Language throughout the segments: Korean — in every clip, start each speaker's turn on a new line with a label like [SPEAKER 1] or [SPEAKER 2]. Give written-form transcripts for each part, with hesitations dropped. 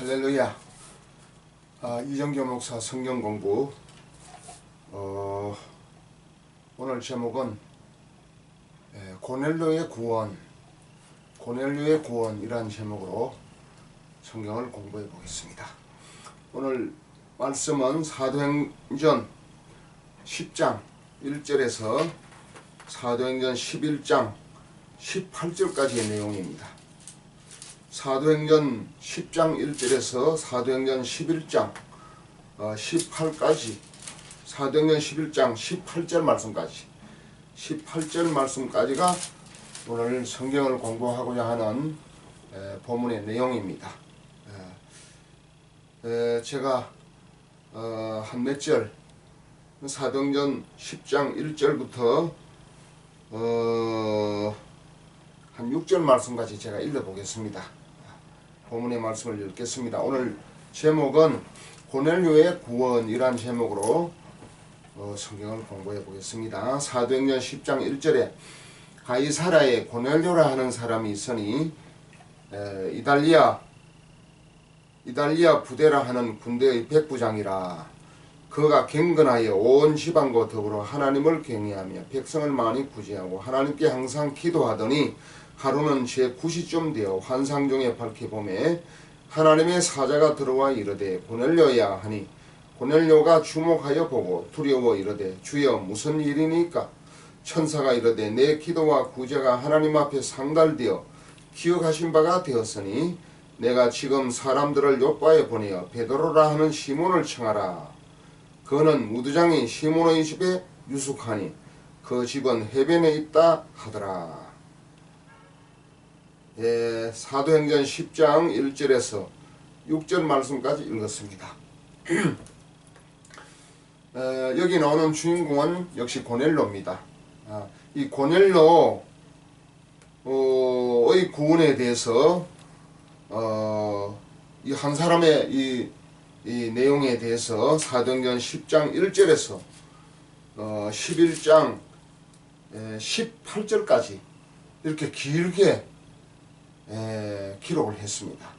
[SPEAKER 1] 할렐루야. 이정교 목사 성경 공부. 오늘 제목은 고넬료의 구원이라는 제목으로 성경을 공부해 보겠습니다. 오늘 말씀은 사도행전 10장 1절에서 사도행전 11장 18절까지의 내용입니다. 사도행전 10장 1절에서 사도행전 11장 18까지, 사도행전 11장 18절 말씀까지가 오늘 성경을 공부하고자 하는 본문의 내용입니다. 제가 한 몇 절, 사도행전 10장 1절부터 한 6절 말씀까지 제가 읽어보겠습니다. 본문의 말씀을 읽겠습니다. 오늘 제목은 고넬료의 구원이란 제목으로 성경을 공부해 보겠습니다. 사도행전 10장 1절에 가이사라에 고넬료라 하는 사람이 있으니 이달리아 부대라 하는 군대의 백부장이라. 그가 경건하여 온 지방과 더불어 하나님을 경외하며 백성을 많이 구제하고 하나님께 항상 기도하더니 하루는 제9시쯤 되어 환상 중에 밝혀보매 하나님의 사자가 들어와 이르되 고넬료야 하니 고넬료가 주목하여 보고 두려워 이르되 주여 무슨 일이니까? 천사가 이르되 내 기도와 구제가 하나님 앞에 상달되어 기억하신 바가 되었으니 내가 지금 사람들을 요바에 보내어 베드로라 하는 시몬을 청하라. 그는 무두장이 시몬의 집에 유숙하니 그 집은 해변에 있다 하더라. 사도행전 10장 1절에서 6절 말씀까지 읽었습니다. 여기 나오는 주인공은 역시 고넬료입니다. 이 고넬료의 구원에 대해서 이 한 사람의 이 내용에 대해서 사도행전 10장 1절에서 11장 18절까지 이렇게 길게 기록을 했습니다.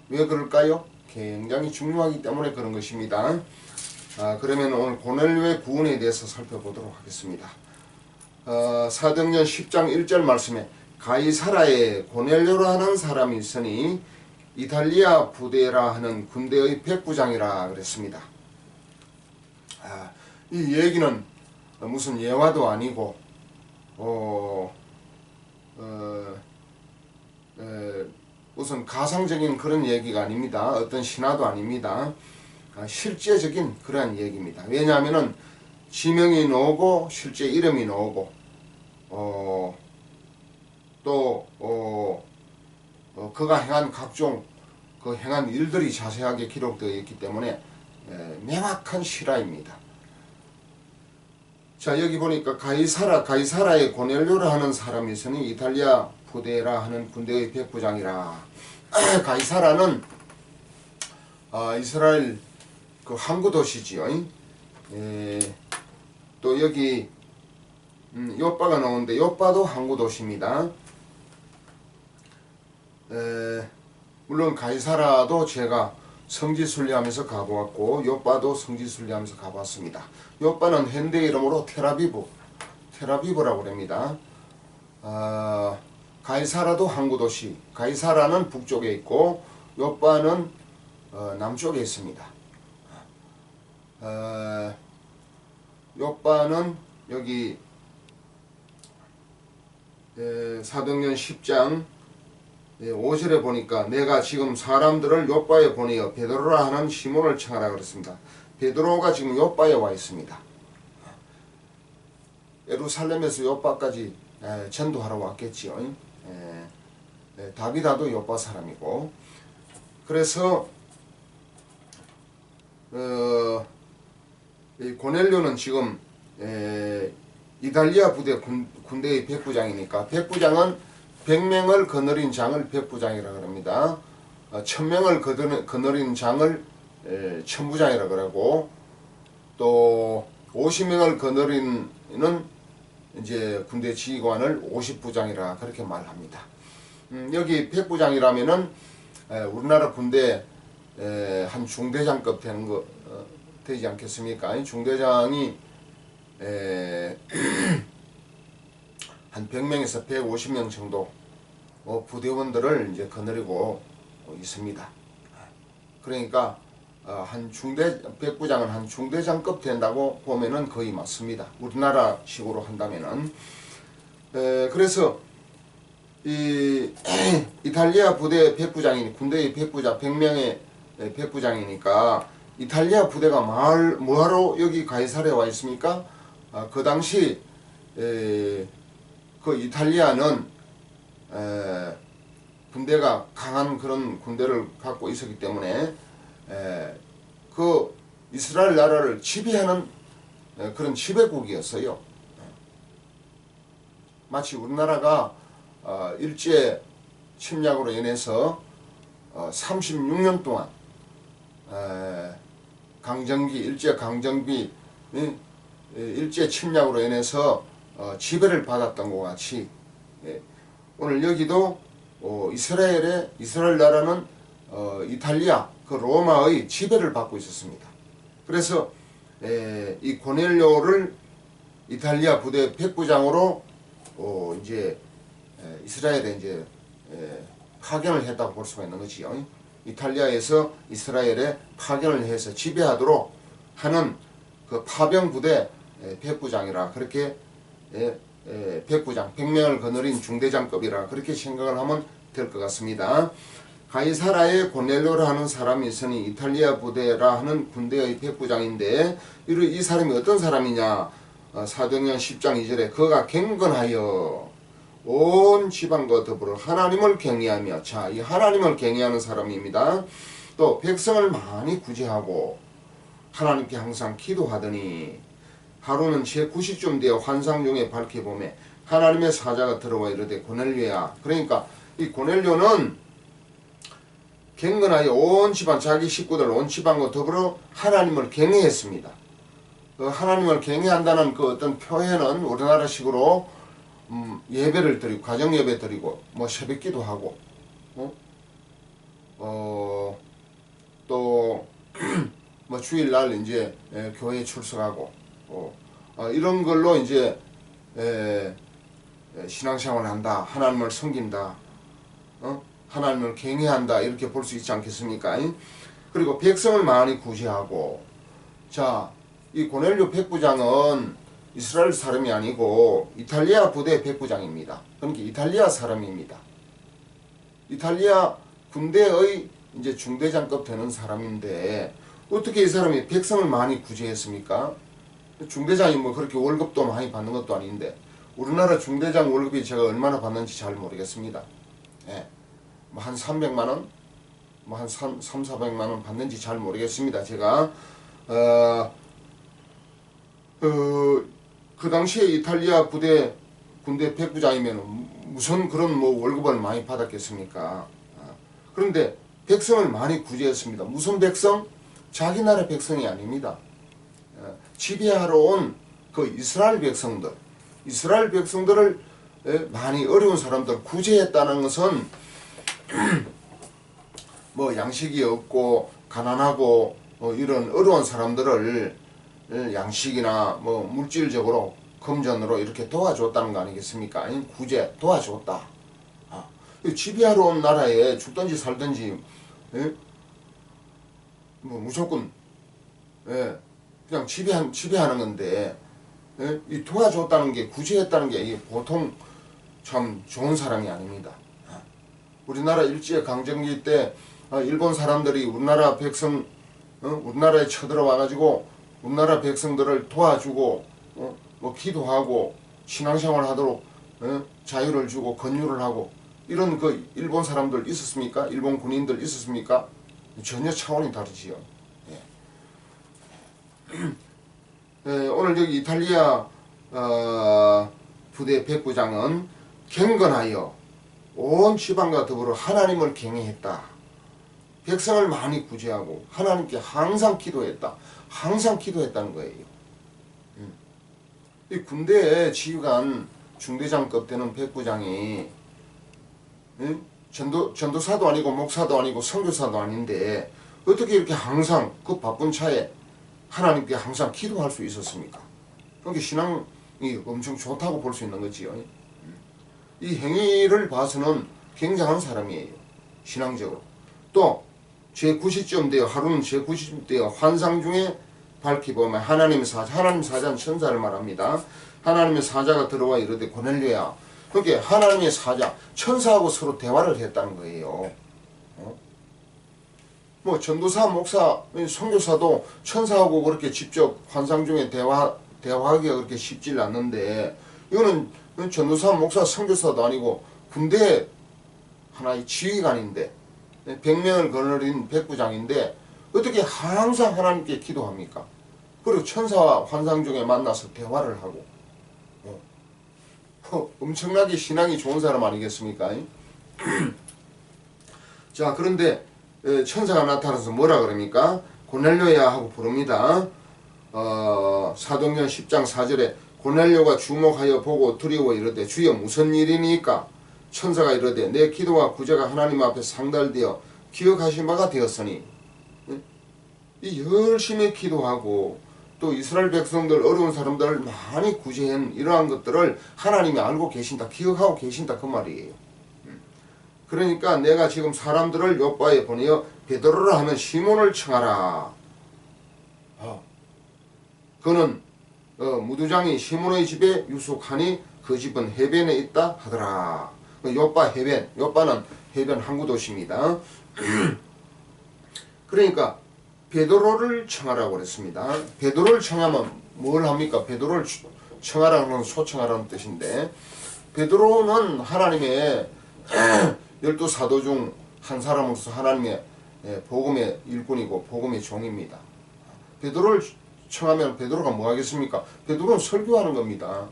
[SPEAKER 1] 왜 그럴까요? 굉장히 중요하기 때문에 그런 것입니다. 그러면 오늘 고넬료의 구원에 대해서 살펴보도록 하겠습니다. 사도행전 10장 1절 말씀에 가이사라에 고넬료라 하는 사람이 있으니 이달리아 부대라 하는 군대의 백부장이라 그랬습니다. 이 얘기는 무슨 예화도 아니고 무슨 가상적인 그런 얘기가 아닙니다. 어떤 신화도 아닙니다. 실제적인 그러한 얘기입니다. 왜냐하면은 지명이 나오고 실제 이름이 나오고 그가 행한 각종 그 행한 일들이 자세하게 기록되어 있기 때문에 명확한 실화입니다. 자, 여기 보니까 가이사라에 고넬료라 하는 사람이 있으니 이탈리아 부대라 하는 군대의 백부장이라. 가이사라는 이스라엘 그 항구 도시지요. 또 여기 요빠가 나오는데 요빠도 항구 도시입니다. 물론 가이사라도 제가 성지순례하면서 가보았고 요빠도 성지순례하면서 가봤습니다. 요빠는 현대 이름으로 텔아비브라고 합니다. 가이사라도 항구도시, 가이사라는 북쪽에 있고 요빠는 남쪽에 있습니다. 요빠는 여기 사도행전 10장 5절에 보니까 내가 지금 사람들을 요바에 보내어 베드로라 하는 시몬을 청하라 그랬습니다. 베드로가 지금 요바에 와 있습니다. 예루살렘에서 요바까지 전도하러 왔겠지요. 다비다도 요바 사람이고, 그래서 이 고넬료는 지금 이달리아 부대 군대의 백부장이니까, 백부장은 100명을 거느린 장을 백부장이라고 합니다. 1000명을 거느린 장을 천부장이라고 그러고, 또 50명을 거느리는 이제 군대 지휘관을 50부장이라 그렇게 말합니다. 여기 백부장이라면은 우리나라 군대 한 중대장급 되는 거 되지 않겠습니까? 중대장이 한 100명에서 150명 정도 부대원들을 이제 거느리고 있습니다. 그러니까 한 백부장은 한 중대장급 된다고 보면은 거의 맞습니다. 우리나라 식으로 한다면은. 그래서 이 이탈리아 부대 백부장이니 군대의 백부장 100명의 백부장이니까 이탈리아 부대가 뭐하러 여기 가이사랴에 와 있습니까? 그 당시 그 이탈리아는 군대가 강한 그런 군대를 갖고 있었기 때문에 그 이스라엘 나라를 지배하는 그런 지배국이었어요. 마치 우리나라가 일제 침략으로 인해서 36년 동안 일제 강점기 일제 침략으로 인해서 지배를 받았던 것 같이 오늘 여기도 이스라엘 나라는 이탈리아 그 로마의 지배를 받고 있었습니다. 그래서 이 고넬료를 이탈리아 부대 백부장으로 이제 이스라엘에 이제 파견을 했다고 볼 수가 있는 거지요. 이탈리아에서 이스라엘에 파견을 해서 지배하도록 하는 그 파병 부대 백부장이라 그렇게 백부장 100명을 거느린 중대장급이라 그렇게 생각을 하면 될 것 같습니다. 가이사라에 고넬료라 하는 사람이 있으니 이탈리아 부대라 하는 군대의 백부장인데 이 사람이 어떤 사람이냐? 사도행전 10장 2절에 그가 경건하여 온 지방과 더불어 하나님을 경외하며, 자, 이 하나님을 경외하는 사람입니다. 또 백성을 많이 구제하고 하나님께 항상 기도하더니 하루는 제9시쯤 되어 환상 중에 밝혀보매 하나님의 사자가 들어와 이르되 고넬료야. 그러니까 이 고넬료는 경건하여 온 집안, 자기 식구들 온 집안과 더불어 하나님을 경외했습니다. 그 하나님을 경외한다는 그 어떤 표현은 우리나라식으로 예배를 드리고 가정 예배 드리고 뭐 새벽기도 하고 또 뭐 주일날 이제 교회에 출석하고 이런 걸로 이제 신앙생활을 한다, 하나님을 섬긴다, 하나님을 경외한다 이렇게 볼 수 있지 않겠습니까? 그리고 백성을 많이 구제하고, 자, 이 고넬료 백부장은 이스라엘 사람이 아니고 이탈리아 부대 백부장입니다. 그러니까 이탈리아 사람입니다. 이탈리아 군대의 이제 중대장급 되는 사람인데 어떻게 이 사람이 백성을 많이 구제했습니까? 중대장이 뭐 그렇게 월급도 많이 받는 것도 아닌데 우리나라 중대장 월급이 제가 얼마나 받는지 잘 모르겠습니다. 예. 뭐 한 300만원? 뭐 한 400만원 받는지 잘 모르겠습니다. 제가 그 당시에 이탈리아 군대 백부장이면 무슨 그런 뭐 월급을 많이 받았겠습니까? 그런데 백성을 많이 구제했습니다. 무슨 백성? 자기 나라 백성이 아닙니다. 지배하러 온 그 이스라엘 백성들을 많이 어려운 사람들 구제했다는 것은 뭐 양식이 없고 가난하고 이런 어려운 사람들을 양식이나 뭐 물질적으로 금전으로 이렇게 도와줬다는 거 아니겠습니까? 아니, 구제 도와줬다. 지배하러 온 나라에 죽든지 살든지 뭐 무조건 그냥 지배하는 건데 이 도와줬다는 게 구제했다는 게 이게 보통 참 좋은 사람이 아닙니다. 우리나라 일제 강점기 때 일본 사람들이 우리나라 백성 우리나라에 쳐들어와 가지고 우리나라 백성들을 도와주고 뭐 기도하고 신앙생활 하도록 자유를 주고 권유를 하고 이런 그 일본 사람들 있었습니까? 일본 군인들 있었습니까? 전혀 차원이 다르지요. 오늘 여기 이탈리아 부대 백부장은 경건하여 온 지방과 더불어 하나님을 경외했다. 백성을 많이 구제하고 하나님께 항상 기도했다. 항상 기도했다는 거예요. 이 군대에 지휘관 중대장급 되는 백부장이 전도사도 아니고 목사도 아니고 선교사도 아닌데 어떻게 이렇게 항상 그 바쁜 차에 하나님께 항상 기도할 수 있었습니까? 그러니까 신앙이 엄청 좋다고 볼 수 있는 거지요. 이 행위를 봐서는 굉장한 사람이에요. 신앙적으로. 또 제9시쯤 되어 하루는 제9시쯤 되어 환상 중에 밝히보면 하나님 사자는 천사를 말합니다. 하나님의 사자가 들어와 이르되 고넬료야. 그러니까 하나님의 사자 천사하고 서로 대화를 했다는 거예요. 뭐 전도사, 목사, 선교사도 천사하고 그렇게 직접 환상 중에 대화하기가 그렇게 쉽지 않는데 이거는 전도사, 목사, 선교사도 아니고 군대 하나의 지휘관인데 100명을 거느린 백부장인데 어떻게 항상 하나님께 기도합니까? 그리고 천사와 환상 중에 만나서 대화를 하고 엄청나게 신앙이 좋은 사람 아니겠습니까? 자, 그런데 천사가 나타나서 뭐라 그럽니까? 고넬료야 하고 부릅니다. 사도행전 10장 4절에 고넬료가 주목하여 보고 두려워 이르되 주여 무슨 일이니까? 천사가 이르되 내 기도와 구제가 하나님 앞에 상달되어 기억하신 바가 되었으니 이 열심히 기도하고 또 이스라엘 백성들 어려운 사람들을 많이 구제한 이러한 것들을 하나님이 알고 계신다, 기억하고 계신다 그 말이에요. 그러니까 내가 지금 사람들을 요바에 보내어 베드로라 하면 시몬을 청하라. 그는 무두장이 시몬의 집에 유숙하니 그 집은 해변에 있다 하더라. 요바 해변, 요바는 해변 항구 도시입니다. 그러니까 베드로를 청하라고 그랬습니다. 베드로를 청하면 뭘 합니까? 베드로를 청하라는 건 소청하라는 뜻인데 베드로는 하나님의 12사도 중 한 사람으로서 하나님의 복음의 일꾼이고 복음의 종입니다. 베드로를 청하면 베드로가 뭐 하겠습니까? 베드로는 설교하는 겁니다.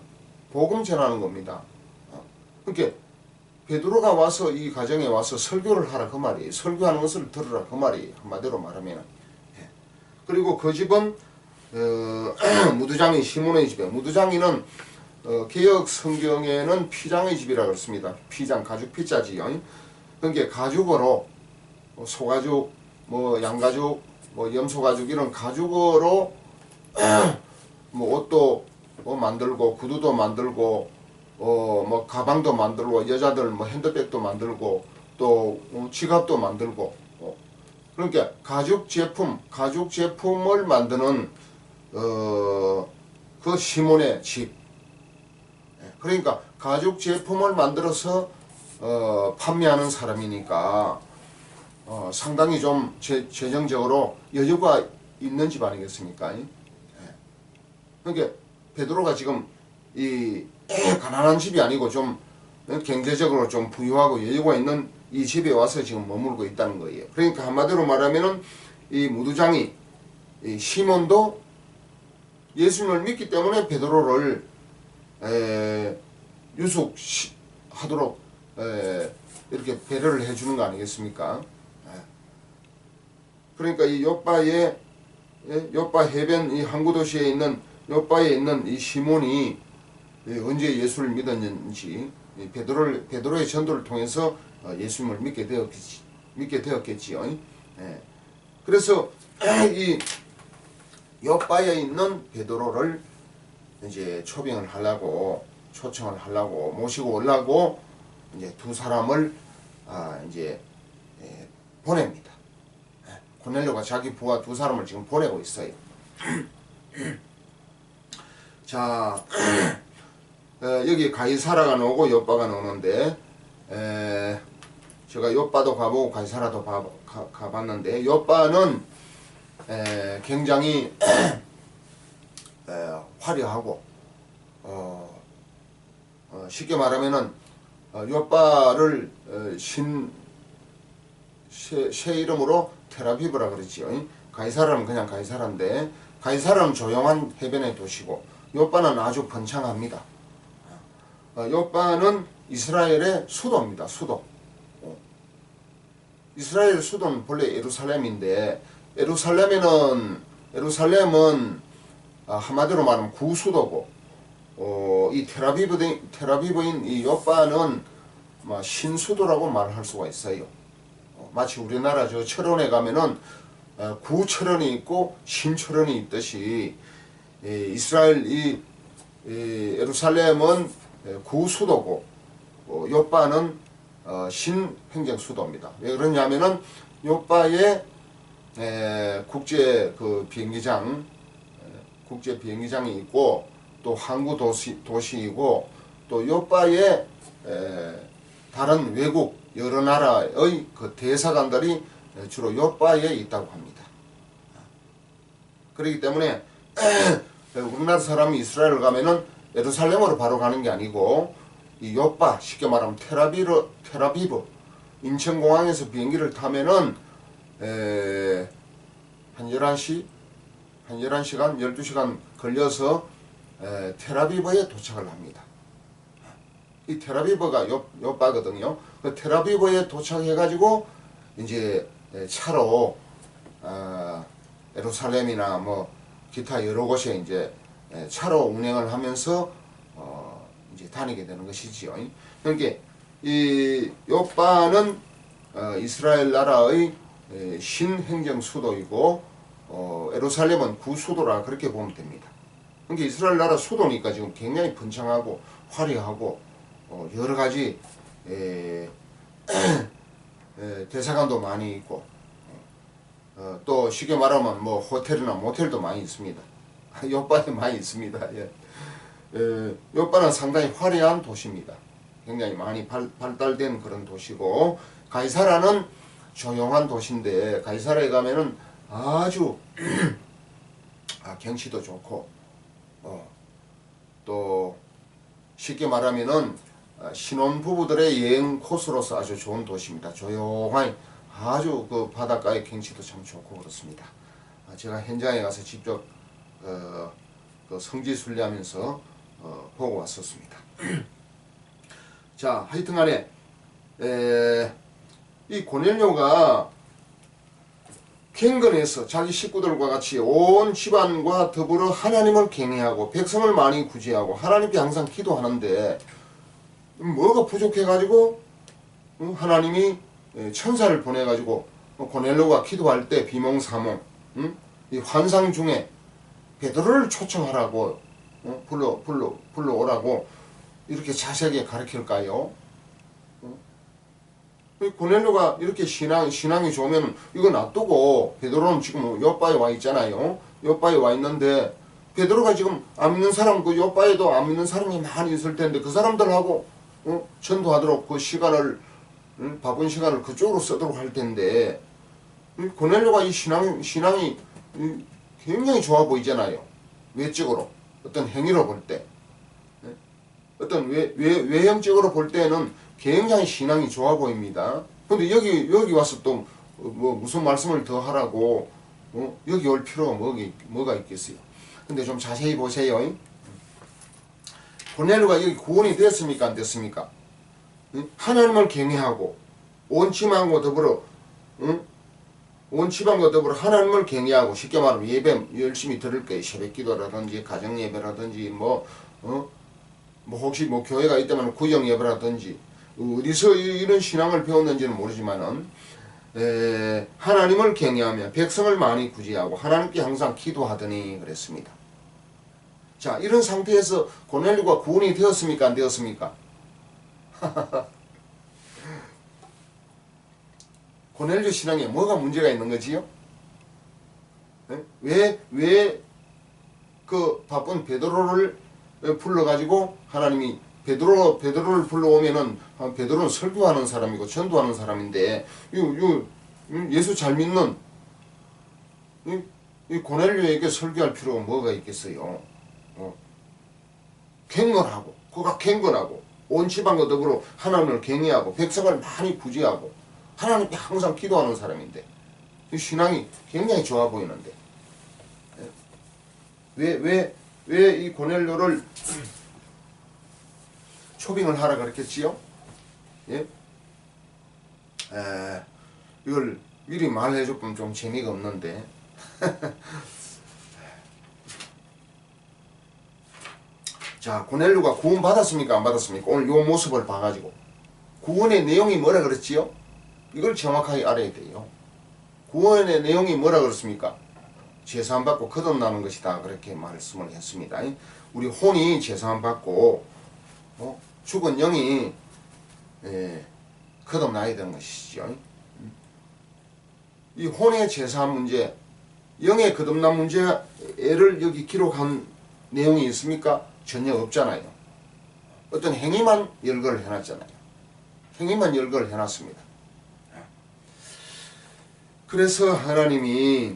[SPEAKER 1] 복음 전하는 겁니다. 그러니까 베드로가 와서 이 가정에 와서 설교를 하라 그 말이에요. 설교하는 것을 들으라 그 말이에요. 한마디로 말하면. 그리고 그 집은 무두장이 시몬의 집에 무두장이는 개혁 성경에는 피장의 집이라고 했습니다. 피장 가죽 피자지요. 그러니까 가죽으로 소가죽, 뭐 양가죽, 뭐 염소가죽 이런 가죽으로 뭐 옷도 만들고 구두도 만들고 뭐 가방도 만들고 여자들 뭐 핸드백도 만들고 또 지갑도 만들고 그러니까 가죽 제품을 만드는 그 시몬의 집. 그러니까 가죽 제품을 만들어서 판매하는 사람이니까 상당히 좀 재정적으로 여유가 있는 집 아니겠습니까? 그러니까 베드로가 지금 이 가난한 집이 아니고 좀 경제적으로 좀 부유하고 여유가 있는 이 집에 와서 지금 머물고 있다는 거예요. 그러니까 한마디로 말하면은 이 무두장이 이 시몬도 예수님을 믿기 때문에 베드로를 유숙하도록 이렇게 배려를 해주는 거 아니겠습니까? 그러니까 이 요바 해변 이 항구 도시에 있는 요바에 있는 이 시몬이 언제 예수를 믿었는지 베드로의 전도를 통해서 예수님을 믿게 되었겠지요. 그래서 이 요바에 있는 베드로를 이제 초청을 하려고 모시고 오려고 이제 두 사람을 이제 보냅니다. 고넬료가 자기 부하 두 사람을 지금 보내고 있어요. 자, 여기 가이사라가 나오고 요바가 나오는데 제가 요바도 가보고 가이사라도 가봤는데 요바는 굉장히 화려하고 쉽게 말하면은 요바를 새 이름으로 텔아비브라 그랬지요. 가이사라는 그냥 가이사라인데 가이사라는 조용한 해변의 도시고 요바는 아주 번창합니다. 요바는 이스라엘의 수도입니다. 수도. 이스라엘 수도는 본래 예루살렘인데 예루살렘은 한마디로 말하면 구수도고 이 텔아비브인 이 요바는 신수도라고 말할 수가 있어요. 마치 우리나라 저 철원에 가면은 구철원이 있고 신철원이 있듯이 이스라엘 예루살렘은 구수도고 요바는 신행정수도입니다. 왜 그러냐면은 요바의 국제 비행기장이 있고 또 항구 도시이고 또 요바의 다른 외국 여러 나라의 그 대사관들이 주로 요바에 있다고 합니다. 그렇기 때문에 우리나라 사람이 이스라엘을 가면은 예루살렘으로 바로 가는 게 아니고 이 요바, 쉽게 말하면 테라비브 인천공항에서 비행기를 타면은 한 11시간, 12시간 걸려서 텔아비브에 도착을 합니다. 이 텔아비브가 요바거든요. 그 텔아비브에 도착해가지고 이제 차로 예루살렘이나 뭐 기타 여러 곳에 이제 차로 운행을 하면서 이제 다니게 되는 것이지요. 그러니까 이 요바는 이스라엘 나라의 신행정 수도이고 예루살렘은 구수도라 그렇게 보면 됩니다. 그러니까 이스라엘 나라 수도니까 지금 굉장히 번창하고 화려하고 여러 가지 대사관도 많이 있고 또 쉽게 말하면 뭐 호텔이나 모텔도 많이 있습니다. 요바에 많이 있습니다. 요바는 상당히 화려한 도시입니다. 굉장히 많이 발달된 그런 도시고 가이사라는 조용한 도시인데 가이사라에 가면은 아주 경치도 좋고 또 쉽게 말하면은 신혼부부들의 여행 코스로서 아주 좋은 도시입니다. 조용하니 아주 그 바닷가의 경치도 참 좋고 그렇습니다. 제가 현장에 가서 직접 그 성지 순례하면서 보고 왔었습니다. 자, 하여튼간에 이 고넬료가 경건해서 자기 식구들과 같이 온 집안과 더불어 하나님을 경외하고 백성을 많이 구제하고 하나님께 항상 기도하는데 뭐가 부족해가지고 하나님이 천사를 보내가지고 고넬료가 기도할 때 비몽사몽 이 환상 중에 베드로를 초청하라고 불러오라고 이렇게 자세하게 가르칠까요? 고넬료가 이렇게 신앙이 좋으면 이거 놔두고 베드로는 지금 요바에 와 있잖아요. 요바에 와 있는데 베드로가 지금 안 믿는 사람 그 요바에도 안 믿는 사람이 많이 있을 텐데 그 사람들하고 전도하도록 그 시간을 바쁜 시간을 그쪽으로 쓰도록 할 텐데 고넬료가 이 신앙이 굉장히 좋아 보이잖아요. 외적으로 어떤 행위로 볼 때 어떤 외형적으로 볼 때는 굉장히 신앙이 좋아 보입니다. 근데 여기 와서 또 뭐 무슨 말씀을 더 하라고 여기 올 필요가 뭐가 있겠어요. 근데 좀 자세히 보세요. 고넬료가 여기 구원이 됐습니까 안 됐습니까? 하나님을 경외하고 온 집안과 더불어 하나님을 경외하고 쉽게 말하면 예배 열심히 들을 거예요. 새벽기도라든지 가정 예배라든지 뭐 혹시 뭐 교회가 있다면 구정 예배라든지 어디서 이런 신앙을 배웠는지는 모르지만은 하나님을 경외하며 백성을 많이 구제하고 하나님께 항상 기도하더니 그랬습니다. 자, 이런 상태에서 고넬료가 구원이 되었습니까 안 되었습니까? 고넬료 신앙에 뭐가 문제가 있는 거지요? 왜 그 바쁜 베드로를 불러가지고 하나님이 베드로를 불러오면은 베드로는 설교하는 사람이고 전도하는 사람인데 예수 잘 믿는 이 고넬료에게 설교할 필요가 뭐가 있겠어요? 경건하고 그가 경건하고 온 집안과 더불어 하나님을 경외하고 백성을 많이 구제하고 하나님께 항상 기도하는 사람인데 이 신앙이 굉장히 좋아 보이는데 왜 이 고넬료를 초빙을 하라 그랬겠지요? 예? 이걸 미리 말해줬으면 좀 재미가 없는데 자, 고넬료가 구원 받았습니까 안 받았습니까? 오늘 요 모습을 봐가지고 구원의 내용이 뭐라 그랬지요? 이걸 정확하게 알아야 돼요. 구원의 내용이 뭐라 그렇습니까? 제사함 받고 거듭나는 것이다. 그렇게 말씀을 했습니다. 우리 혼이 제사함 받고 죽은 영이 거듭나야 되는 것이죠. 이 혼의 제사함 문제, 영의 거듭남 문제를 여기 기록한 내용이 있습니까? 전혀 없잖아요. 어떤 행위만 열거를 해놨잖아요. 행위만 열거를 해놨습니다. 그래서 하나님이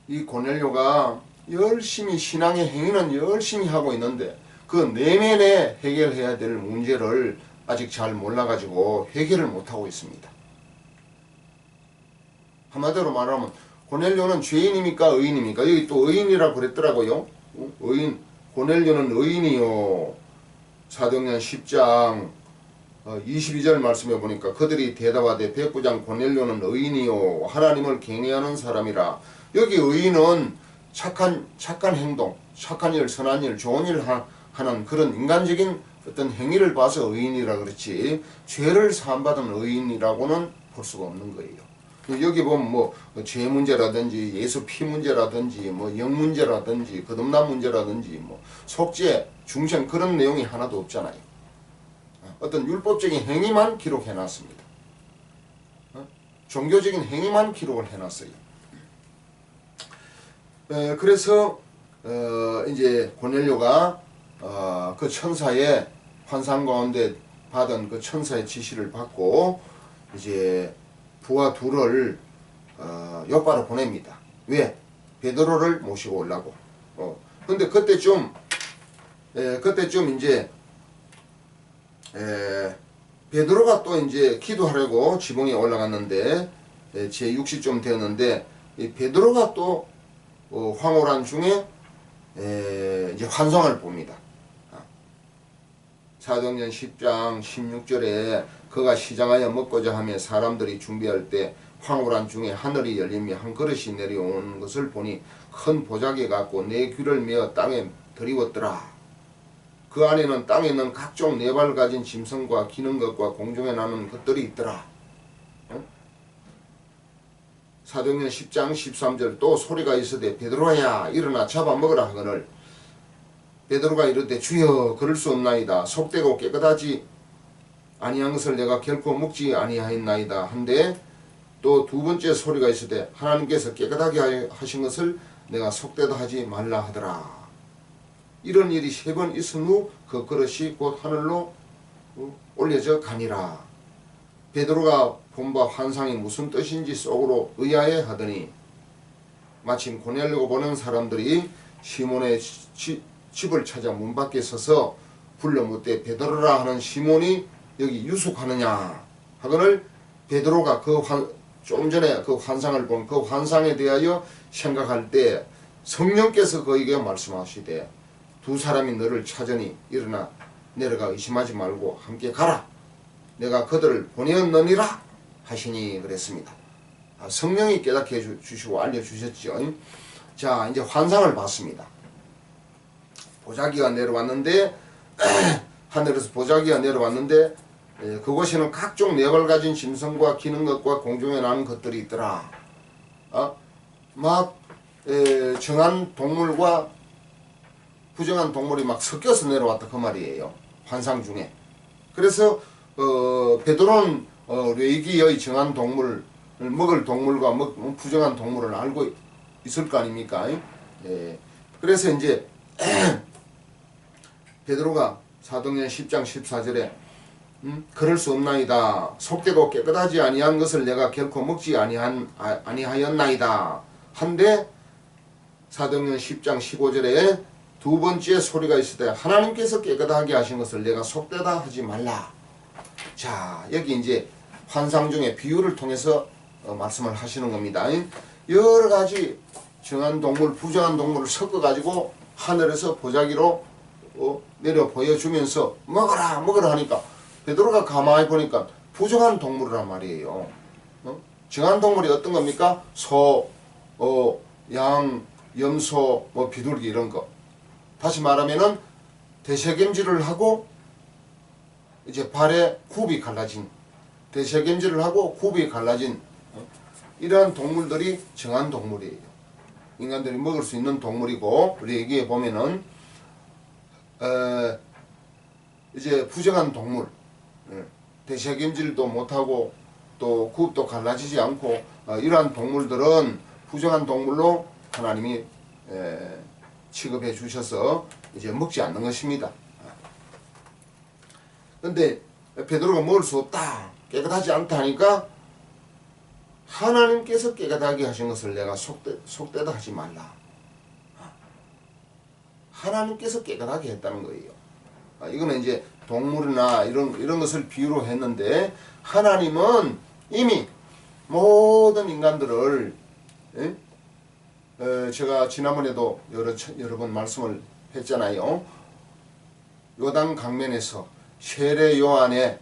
[SPEAKER 1] 이 고넬료가 열심히 신앙의 행위는 열심히 하고 있는데 그 내면에 해결해야 될 문제를 아직 잘 몰라가지고 해결을 못하고 있습니다. 한마디로 말하면 고넬료는 죄인입니까? 의인입니까? 여기 또 의인이라고 그랬더라고요. 의인, 고넬료는 의인이요. 사도행전 10장 22절 말씀해 보니까 그들이 대답하되 백부장 고넬료는 의인이요 하나님을 경외하는 사람이라. 여기 의인은 착한 행동, 착한 일, 선한 일, 좋은 일 하는 그런 인간적인 어떤 행위를 봐서 의인이라 그렇지 죄를 사함받은 의인이라고는 볼 수가 없는 거예요. 여기 보면 뭐 죄 문제라든지 예수 피 문제라든지 뭐 영 문제라든지 거듭남 문제라든지 뭐 속죄, 중생 그런 내용이 하나도 없잖아요. 어떤 율법적인 행위만 기록해 놨습니다. 종교적인 행위만 기록을 해 놨어요. 그래서 이제 고넬료가 그 천사의 환상 가운데 받은 그 천사의 지시를 받고 이제 부하 둘을 요바로 보냅니다. 왜? 베드로를 모시고 오려고. 근데 그때쯤 이제 베드로가 또 이제 기도하려고 지붕에 올라갔는데 제 6시쯤 되었는데 베드로가 또 황홀한 중에 이제 환상을 봅니다. 사도행전 10장 16절에 그가 시장하여 먹고자 하며 사람들이 준비할 때 황홀한 중에 하늘이 열리며 한 그릇이 내려오는 것을 보니 큰 보자기 같고 네 귀를 메어 땅에 들이웠더라. 그 안에는 땅에 있는 각종 네 발 가진 짐승과 기는 것과 공중에 나는 것들이 있더라. 사도행전 10장 13절 또 소리가 있으되 베드로야 일어나 잡아먹으라 하거늘 베드로가 이르되 주여 그럴 수 없나이다. 속되고 깨끗하지 아니한 것을 내가 결코 먹지 아니하였나이다. 한데 또 두 번째 소리가 있으되 하나님께서 깨끗하게 하신 것을 내가 속되도 하지 말라 하더라. 이런 일이 3번 있은 후 그 그릇이 곧 하늘로 올려져 가니라. 베드로가 본 바 환상이 무슨 뜻인지 속으로 의아해 하더니 마침 고넬료가 보는 사람들이 시몬의 집을 찾아 문 밖에 서서 불러 묻되 베드로라 하는 시몬이 여기 유숙하느냐 하거늘 베드로가 좀 전에 그 환상을 본 그 환상에 대하여 생각할 때 성령께서 그에게 말씀하시되 두 사람이 너를 찾으니 일어나 내려가 의심하지 말고 함께 가라. 내가 그들을 보내었느니라 하시니 그랬습니다. 성령이 깨닫게 해주시고 알려주셨죠. 자 이제 환상을 봤습니다. 보자기가 내려왔는데 하늘에서 보자기가 내려왔는데 그곳에는 각종 네 발 가진 짐승과 기는 것과 공중에 나는 것들이 있더라. 막 정한 동물과 부정한 동물이 막 섞여서 내려왔다 그 말이에요. 환상 중에. 그래서 베드로는 레위기의 정한 동물 먹을 동물과 부정한 동물을 알고 있을 거 아닙니까? 그래서 이제 베드로가 사도행전 10장 14절에 그럴 수 없나이다. 속되고 깨끗하지 아니한 것을 내가 결코 먹지 아니하였나이다. 한데 사도행전 10장 15절에 두 번째 소리가 있을 때 하나님께서 깨끗하게 하신 것을 내가 속되다 하지 말라. 자 여기 이제 환상 중에 비유를 통해서 말씀을 하시는 겁니다. 여러 가지 정한 동물, 부정한 동물을 섞어 가지고 하늘에서 보자기로 내려 보여주면서 먹어라 하니까 베드로가 가만히 보니까 부정한 동물이란 말이에요. 정한 동물이 어떤 겁니까? 소, 양, 염소, 비둘기 이런 거. 다시 말하면은 대세겜질을 하고 이제 발에 굽이 갈라진 대세겜질을 하고 굽이 갈라진 이러한 동물들이 정한 동물이에요. 인간들이 먹을 수 있는 동물이고, 우리 여기에 보면은 이제 부정한 동물, 대책임질도 못하고 또 구업도 갈라지지 않고 이러한 동물들은 부정한 동물로 하나님이 취급해 주셔서 이제 먹지 않는 것입니다. 근데 베드로가 먹을 수 없다, 깨끗하지 않다 하니까 하나님께서 깨끗하게 하신 것을 내가 속되다 하지 말라. 하나님께서 깨끗하게 했다는 거예요. 이거는 이제 동물이나 이런 것을 비유로 했는데, 하나님은 이미 모든 인간들을, 제가 지난번에도 여러 번 말씀을 했잖아요. 요단 강변에서 세례 요한의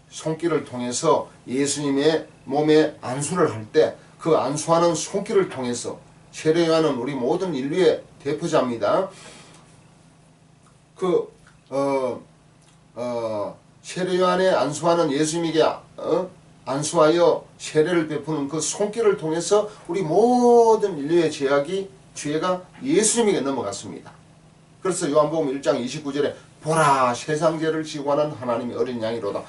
[SPEAKER 1] 손길을 통해서 예수님의 몸에 안수를 할 때 그 안수하는 손길을 통해서, 세례 요한은 우리 모든 인류의 대표자입니다. 세례 요한의 안수하는 예수님에게 안수하여 세례를 베푸는 그 손길을 통해서 우리 모든 인류의 죄가 예수님에게 넘어갔습니다. 그래서 요한복음 1장 29절에 보라, 세상 죄를 지고 가는 하나님의 어린 양이로다.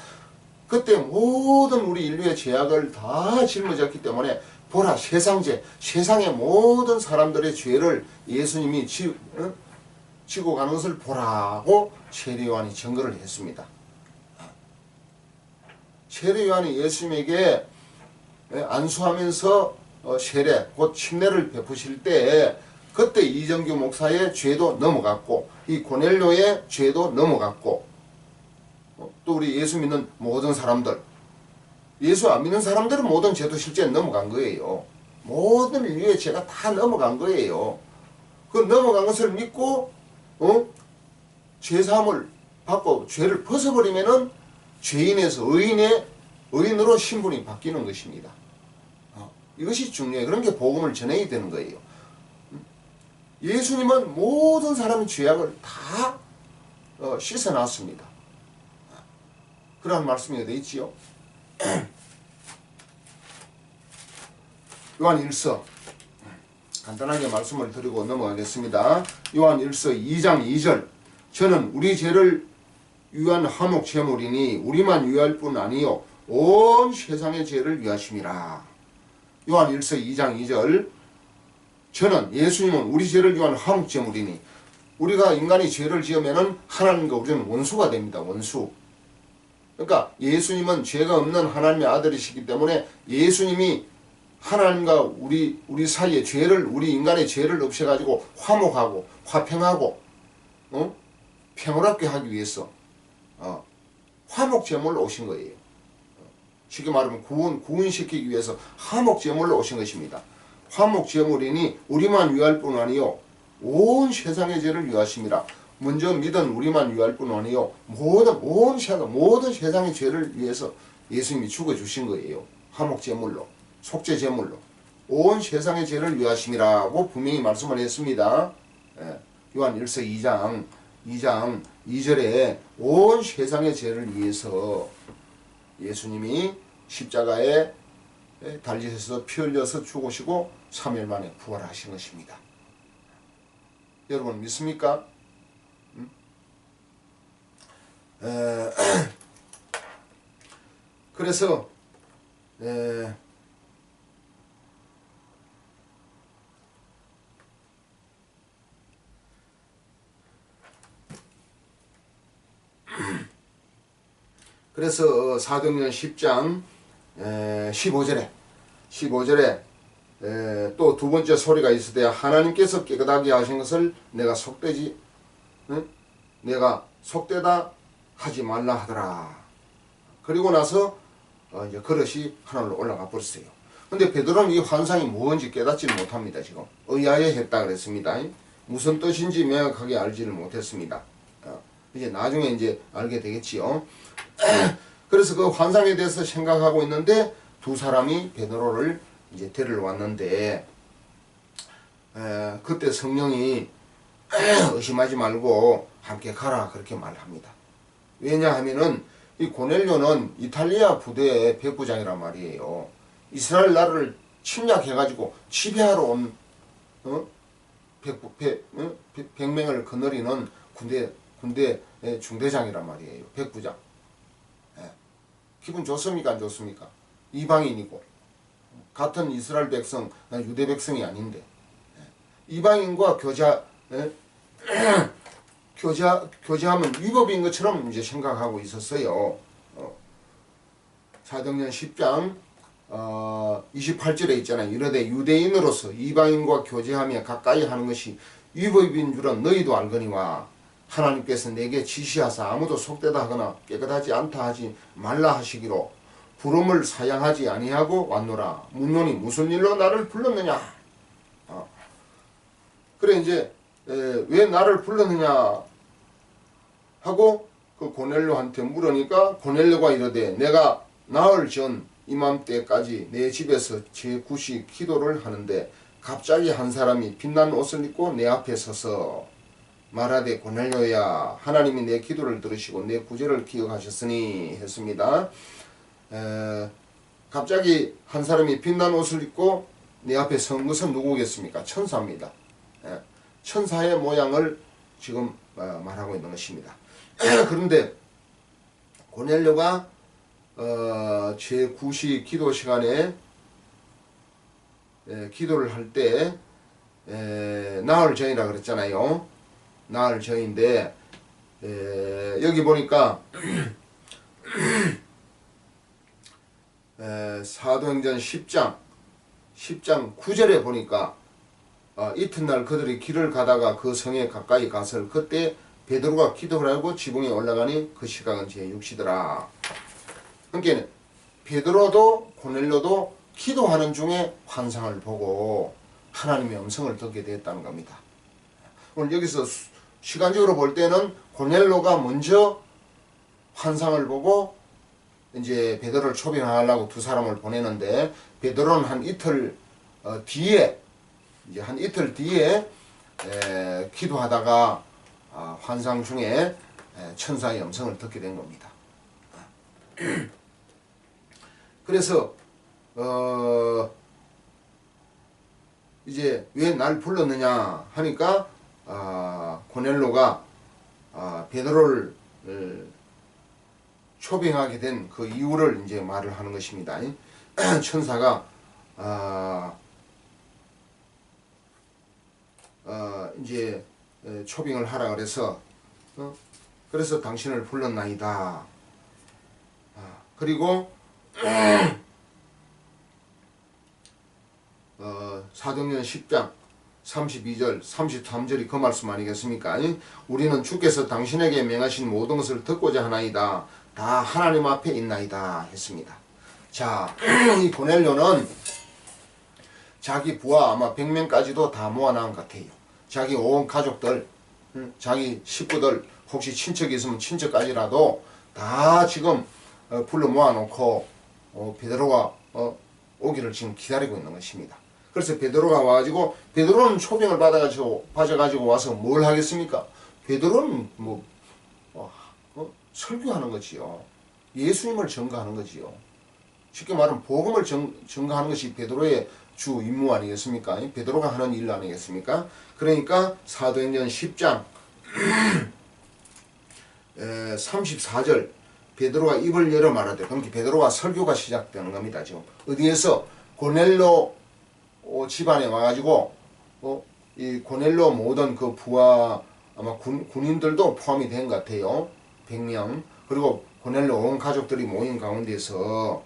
[SPEAKER 1] 그때 모든 우리 인류의 죄악을 다 짊어졌기 때문에 보라, 세상의 모든 사람들의 죄를 예수님이 지고 가는 것을 보라고 세례 요한이 증거를 했습니다. 세례 요한이 예수님에게 안수하면서 세례, 곧 침례를 베푸실 때 그때 이정규 목사의 죄도 넘어갔고, 이 고넬료의 죄도 넘어갔고, 또 우리 예수 믿는 모든 사람들, 예수 안 믿는 사람들은 모든 죄도 실제 넘어간 거예요. 모든 인류의 죄가 다 넘어간 거예요. 그 넘어간 것을 믿고 죄사함을 받고 죄를 벗어버리면은 죄인에서 의인으로 신분이 바뀌는 것입니다. 이것이 중요해요. 그런 게 복음을 전해야 되는 거예요. 예수님은 모든 사람의 죄악을 다 씻어놨습니다. 그런 말씀이 되어 있지요. 요한 1서 간단하게 말씀을 드리고 넘어가겠습니다. 요한 1서 2장 2절, 저는 우리 죄를 위한 화목 제물이니 우리만 위할 뿐 아니요 온 세상의 죄를 위하심이라. 요한 1서 2장 2절, 저는, 예수님은 우리 죄를 위한 화목 제물이니, 우리가 인간이 죄를 지으면은 하나님과 우리는 원수가 됩니다. 원수. 그러니까 예수님은 죄가 없는 하나님의 아들이시기 때문에 예수님이 하나님과 우리 사이의 죄를, 우리 인간의 죄를 없애가지고 화목하고 화평하고 평화롭게 하기 위해서 화목 제물로 오신 거예요. 쉽게 말하면 구원시키기 위해서 화목 제물로 오신 것입니다. 화목 제물이니 우리만 위할 뿐 아니요 온 세상의 죄를 위하심이라. 먼저 믿은 우리만 위할 뿐 아니요 모든 세상의 죄를 위해서 예수님이 죽어주신 거예요. 화목 제물로, 속죄 제물로 온 세상의 죄를 위하심이라고 분명히 말씀을 했습니다. 요한 1서 2장 2절에 온 세상의 죄를 위해서 예수님이 십자가에 달리셔서 피 흘려서 죽으시고 3일 만에 부활하신 것입니다. 여러분 믿습니까? 그래서 그래서 사도행전 10장 15절에 또 두 번째 소리가 있으되 하나님께서 깨끗하게 하신 것을 내가 속되다 하지 말라 하더라. 그리고 나서 이제 그릇이 하늘로 올라가 버렸어요. 근데 베드로는 이 환상이 뭔지 깨닫지를 못합니다. 지금 의아해 했다 그랬습니다. 무슨 뜻인지 명확하게 알지를 못했습니다. 이제 나중에 이제 알게 되겠지요. 그래서 그 환상에 대해서 생각하고 있는데 두 사람이 베드로를 이제 데리러 왔는데 그때 성령이 의심하지 말고 함께 가라 그렇게 말합니다. 왜냐하면은 이 고넬료는 이탈리아 부대의 백부장이란 말이에요. 이스라엘 나라를 침략해가지고 지배하러 온 100명을 거느리는 군대 중대장이란 말이에요. 백부장. 예. 기분 좋습니까? 안 좋습니까? 이방인이고 같은 이스라엘 백성, 유대 백성이 아닌데 이방인과 교제하면 위법인 것처럼 이제 생각하고 있었어요. 사도행전 10장 28절에 있잖아요. 이르되 유대인으로서 이방인과 교제하며 가까이 하는 것이 위법인 줄은 너희도 알거니와 하나님께서 내게 지시하사 아무도 속되다 하거나 깨끗하지 않다 하지 말라 하시기로 부름을 사양하지 아니하고 왔노라. 묻노니 무슨 일로 나를 불렀느냐? 그래 이제 왜 나를 불렀느냐 하고 그 고넬료한테 물으니까 고넬료가 이르되 내가 나흘 전 이맘때까지 내 집에서 제9시 기도를 하는데 갑자기 한 사람이 빛난 옷을 입고 내 앞에 서서 말하되 고넬료야 하나님이 내 기도를 들으시고 내 구제를 기억하셨으니 했습니다. 갑자기 한 사람이 빛난 옷을 입고 내 앞에 선 것은 누구겠습니까? 천사입니다. 천사의 모양을 지금 말하고 있는 것입니다. 그런데 고넬료가 제9시 기도 시간에 기도를 할 때 나흘 전이라 그랬잖아요. 나흘 전인데 여기 보니까 사도행전 10장 9절에 보니까 이튿날 그들이 길을 가다가 그 성에 가까이 가서 그때 베드로가 기도를 하고 지붕에 올라가니 그 시각은 제6시더라. 그러니까 베드로도 고넬료도 기도하는 중에 환상을 보고 하나님의 음성을 듣게 되었다는 겁니다. 오늘 여기서 시간적으로 볼 때는 고넬료가 먼저 환상을 보고 이제 베드로를 초빙하려고 두 사람을 보내는데 베드로는 한 이틀 뒤에 기도하다가 환상 중에 천사의 음성을 듣게 된 겁니다. 그래서 이제 왜 날 불렀느냐 하니까 고넬료가 베드로를 초빙하게 된 그 이유를 이제 말을 하는 것입니다. 천사가 이제 초빙을 하라 그래서 그래서 당신을 불렀나이다. 그리고 사도행전 10장 32절 33절이 그 말씀 아니겠습니까? 우리는 주께서 당신에게 명하신 모든 것을 듣고자 하나이다. 다 하나님 앞에 있나이다 했습니다. 자, 이 고넬료는 자기 부하 아마 100명까지도 다 모아놓은 것 같아요. 자기 온 가족들, 자기 식구들, 혹시 친척이 있으면 친척까지라도 다 지금 불러 모아놓고 베드로가 오기를 지금 기다리고 있는 것입니다. 그래서 베드로가 와가지고 베드로는 초빙을 받아가지고 와서 뭘 하겠습니까? 베드로는 설교하는 거지요. 예수님을 증거하는 거지요. 쉽게 말하면 복음을 증거하는 것이 베드로의 주 임무 아니겠습니까? 베드로가 하는 일 아니겠습니까? 그러니까 사도행전 10장 34절 베드로가 입을 열어 말하되 그러니까 베드로가 설교가 시작되는 겁니다. 지금 어디에서 고넬료 집안에 와가지고 이 고넬료 모든 그 부하 아마 군인들도 포함이 된 것 같아요. 100명 그리고 고넬료 온 가족들이 모인 가운데서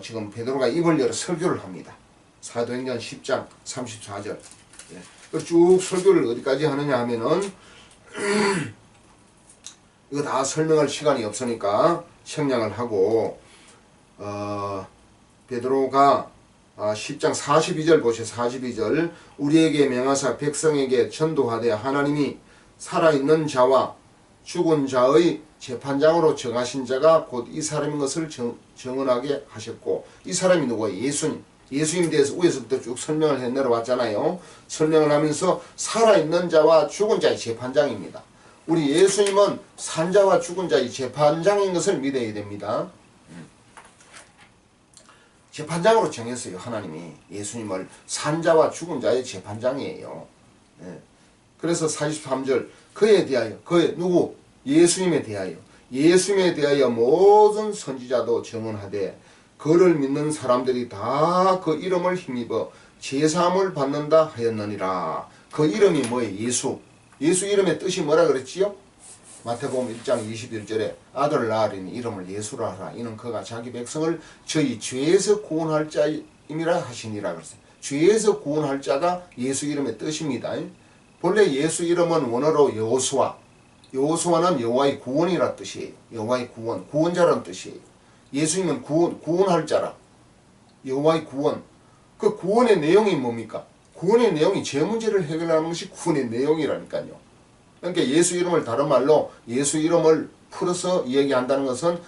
[SPEAKER 1] 지금 베드로가 입을 열어 설교를 합니다. 사도행전 10장 34절 쭉 설교를 어디까지 하느냐 하면은 이거 다 설명할 시간이 없으니까 생략을 하고 베드로가 10장 42절 보세요. 42절 우리에게 명하사 백성에게 전도하되 하나님이 살아있는 자와 죽은 자의 재판장으로 정하신 자가 곧 이 사람인 것을 정언하게 하셨고 이 사람이 누구예요? 예수님에 대해서 위에서부터 쭉 설명을 해 내려왔잖아요. 설명을 하면서 살아있는 자와 죽은 자의 재판장입니다. 우리 예수님은 산자와 죽은 자의 재판장인 것을 믿어야 됩니다. 재판장으로 정했어요. 하나님이 예수님을 산자와 죽은 자의 재판장이에요. 예. 그래서 43절 그에 대하여 그의 누구? 예수님에 대하여 모든 선지자도 증언하되 그를 믿는 사람들이 다 그 이름을 힘입어 제사함을 받는다 하였느니라. 그 이름이 뭐예요? 예수. 예수 이름의 뜻이 뭐라 그랬지요? 마태복음 1장 21절에 아들을 낳으리니 이름을 예수라 하라. 이는 그가 자기 백성을 저희 죄에서 구원할 자임이라 하시니라 그랬어요. 죄에서 구원할 자가 예수 이름의 뜻입니다. 본래 예수 이름은 원어로 여호수아. 여호수아는 여호와의 구원이라 뜻이에요. 여호와의 구원, 구원자라는 뜻이에요. 예수님은 구원할 자라. 여호와의 구원. 그 구원의 내용이 뭡니까? 구원의 내용이 죄 문제를 해결하는 것이 구원의 내용이라니까요. 그러니까 예수 이름을 다른 말로 예수 이름을 풀어서 얘기한다는 것은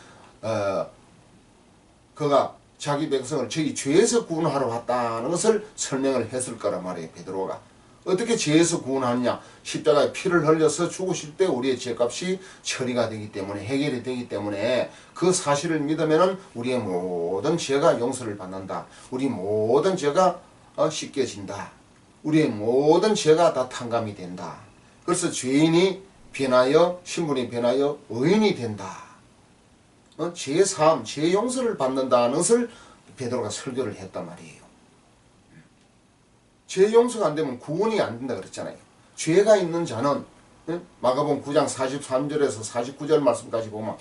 [SPEAKER 1] 그가 자기 백성을 저희 죄에서 구원하러 왔다는 것을 설명을 했을 거란 말이에요. 베드로가. 어떻게 죄에서 구원하느냐? 십자가에 피를 흘려서 죽으실 때 우리의 죄값이 처리가 되기 때문에 해결이 되기 때문에 그 사실을 믿으면 우리의 모든 죄가 용서를 받는다. 우리 모든 죄가 씻겨진다. 우리의 모든 죄가 다 탕감이 된다. 그래서 죄인이 변하여 신분이 변하여 의인이 된다. 죄 사함, 죄 용서를 받는다는 것을 베드로가 설교를 했단 말이에요. 죄 용서가 안 되면 구원이 안 된다 그랬잖아요. 죄가 있는 자는 마가복음 9장 43절에서 49절 말씀까지 보면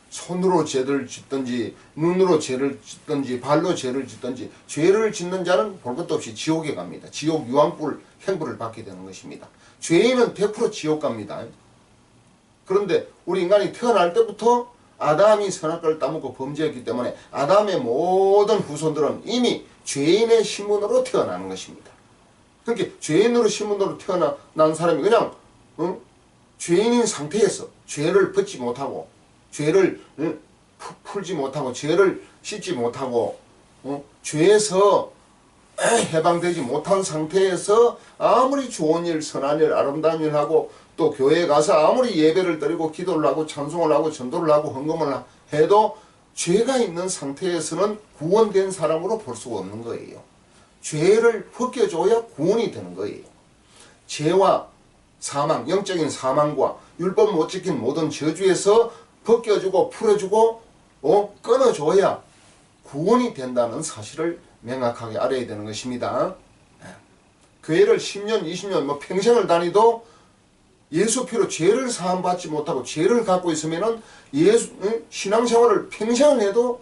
[SPEAKER 1] 손으로 죄를 짓든지 눈으로 죄를 짓든지 발로 죄를 짓든지 죄를 짓는 자는 볼 것도 없이 지옥에 갑니다. 지옥 유황불 행불을 받게 되는 것입니다. 죄인은 100% 지옥 갑니다. 그런데 우리 인간이 태어날 때부터 아담이 선악과를 따먹고 범죄했기 때문에 아담의 모든 후손들은 이미 죄인의 신분으로 태어나는 것입니다. 그러니까 죄인으로 신분으로 태어난 사람이 그냥 죄인인 상태에서 죄를 벗지 못하고 죄를 풀지 못하고 죄를 씻지 못하고 죄에서 해방되지 못한 상태에서 아무리 좋은 일, 선한 일, 아름다운 일 하고 또 교회에 가서 아무리 예배를 드리고 기도를 하고 찬송을 하고 전도를 하고 헌금을 해도 죄가 있는 상태에서는 구원된 사람으로 볼 수가 없는 거예요. 죄를 벗겨줘야 구원이 되는 거예요. 죄와 사망, 영적인 사망과 율법 못 지킨 모든 저주에서 벗겨주고 풀어주고 끊어줘야 구원이 된다는 사실을 명확하게 알아야 되는 것입니다. 교회를 10년, 20년, 평생을 다니도 예수 피로 죄를 사함받지 못하고 죄를 갖고 있으면은 신앙생활을 평생을 해도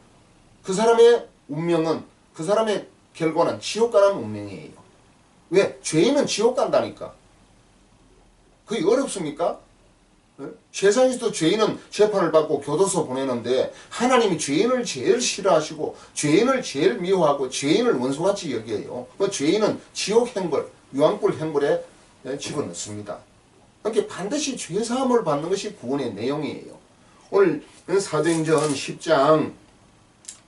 [SPEAKER 1] 그 사람의 운명은, 그 사람의 결과는 지옥 가는 운명이에요. 왜? 죄인은 지옥 간다니까. 그게 어렵습니까? 세상에서도 죄인은 재판을 받고 교도소 보내는데 하나님이 죄인을 제일 싫어하시고 죄인을 제일 미워하고 죄인을 원수같이 여겨요. 죄인은 지옥 행벌, 유황불 행벌에 집어넣습니다. 그러니까 반드시 죄사함을 받는 것이 구원의 내용이에요. 오늘 사도행전 10장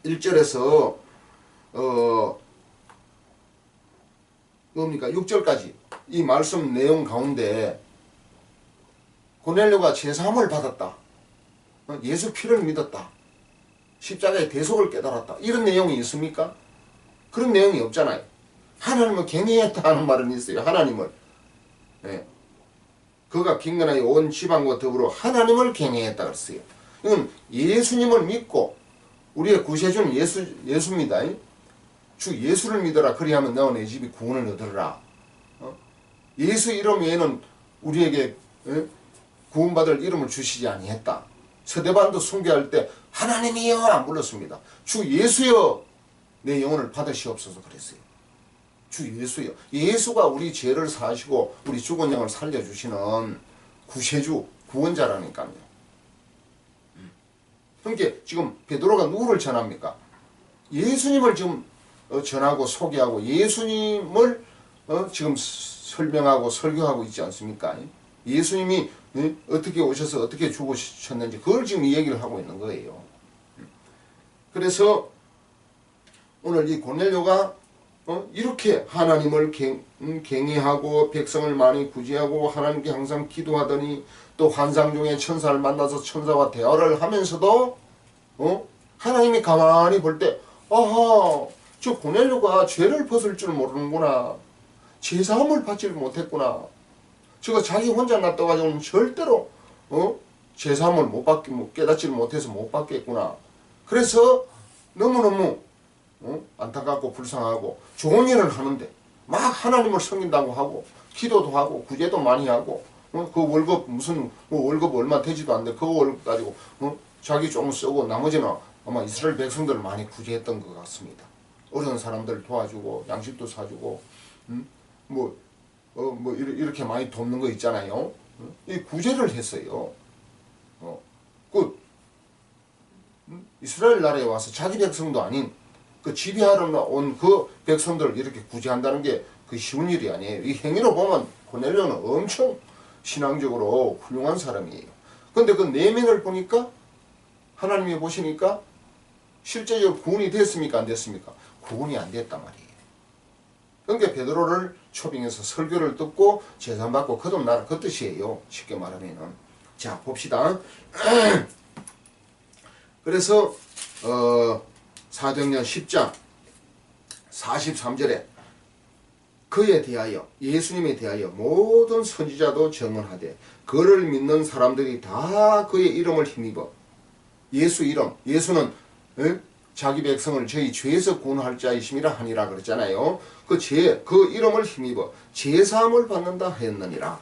[SPEAKER 1] 1절에서 뭡니까? 6절까지 이 말씀 내용 가운데 고넬료가 죄사함을 받았다. 예수 피를 믿었다. 십자가의 대속을 깨달았다. 이런 내용이 있습니까? 그런 내용이 없잖아요. 하나님을 경외했다 하는 말은 있어요. 하나님을. 그가 경건하여 온 지방과 더불어 하나님을 경외했다 그랬어요. 이건 예수님을 믿고 우리의 구세주는 예수입니다. 주 예수를 믿어라. 그리하면 너와 내 집이 구원을 얻으리라. 예수 이름 외에는 우리에게 구원받을 이름을 주시지 아니했다. 서대반도 숭배할 때 하나님이여 안 불렀습니다. 주 예수여 내 영혼을 받으시옵소서 그랬어요. 주 예수여. 예수가 우리 죄를 사하시고 우리 죽은 영을 살려주시는 구세주 구원자라니까요. 그러니까 지금 베드로가 누구를 전합니까? 예수님을 지금 전하고 소개하고 예수님을 지금 설명하고 설교하고 있지 않습니까? 예수님이 어떻게 오셔서 어떻게 죽으셨는지 그걸 지금 이야기를 하고 있는 거예요. 그래서 오늘 이 고넬료가 이렇게 하나님을 경외하고 백성을 많이 구제하고 하나님께 항상 기도하더니 또 환상 중에 천사를 만나서 천사와 대화를 하면서도 하나님이 가만히 볼 때 아하, 저 고넬료가 죄를 벗을 줄 모르는구나. 제사함을 받지를 못했구나. 저거 자기 혼자 놔둬가지고는 절대로 제사함을 못 받기, 깨닫지를 못해서 못 받겠구나. 그래서 너무너무 안타깝고 불쌍하고 좋은 일을 하는데 막 하나님을 섬긴다고 하고 기도도 하고 구제도 많이 하고 그 월급 무슨 월급 얼마 되지도 않는데 그 월급 가지고 자기 조금 쓰고 나머지는 아마 이스라엘 백성들을 많이 구제했던 것 같습니다. 어려운 사람들 도와주고 양식도 사주고 이렇게 많이 돕는 거 있잖아요. 이 구제를 했어요. 이스라엘 나라에 와서 자기 백성도 아닌 그 지배하러 온 그 백성들을 이렇게 구제한다는 게 그 쉬운 일이 아니에요. 이 행위로 보면 고넬료는 엄청 신앙적으로 훌륭한 사람이에요. 근데 그 내면을 보니까 하나님이 보시니까 실제적으로 구원이 됐습니까? 안 됐습니까? 구원이 안 됐단 말이에요. 그러니까 베드로를 초빙해서 설교를 듣고 제사받고 거듭나라 그 뜻이에요. 쉽게 말하면은. 자 봅시다. 그래서 사도행전 10장 43절에 그에 대하여 예수님에 대하여 모든 선지자도 증언하되 그를 믿는 사람들이 다 그의 이름을 힘입어 예수 이름 예수는 자기 백성을 저희 죄에서 구원할 자이심이라 하니라 그랬잖아요. 그 이름을 힘입어 제사함을 받는다 하였느니라.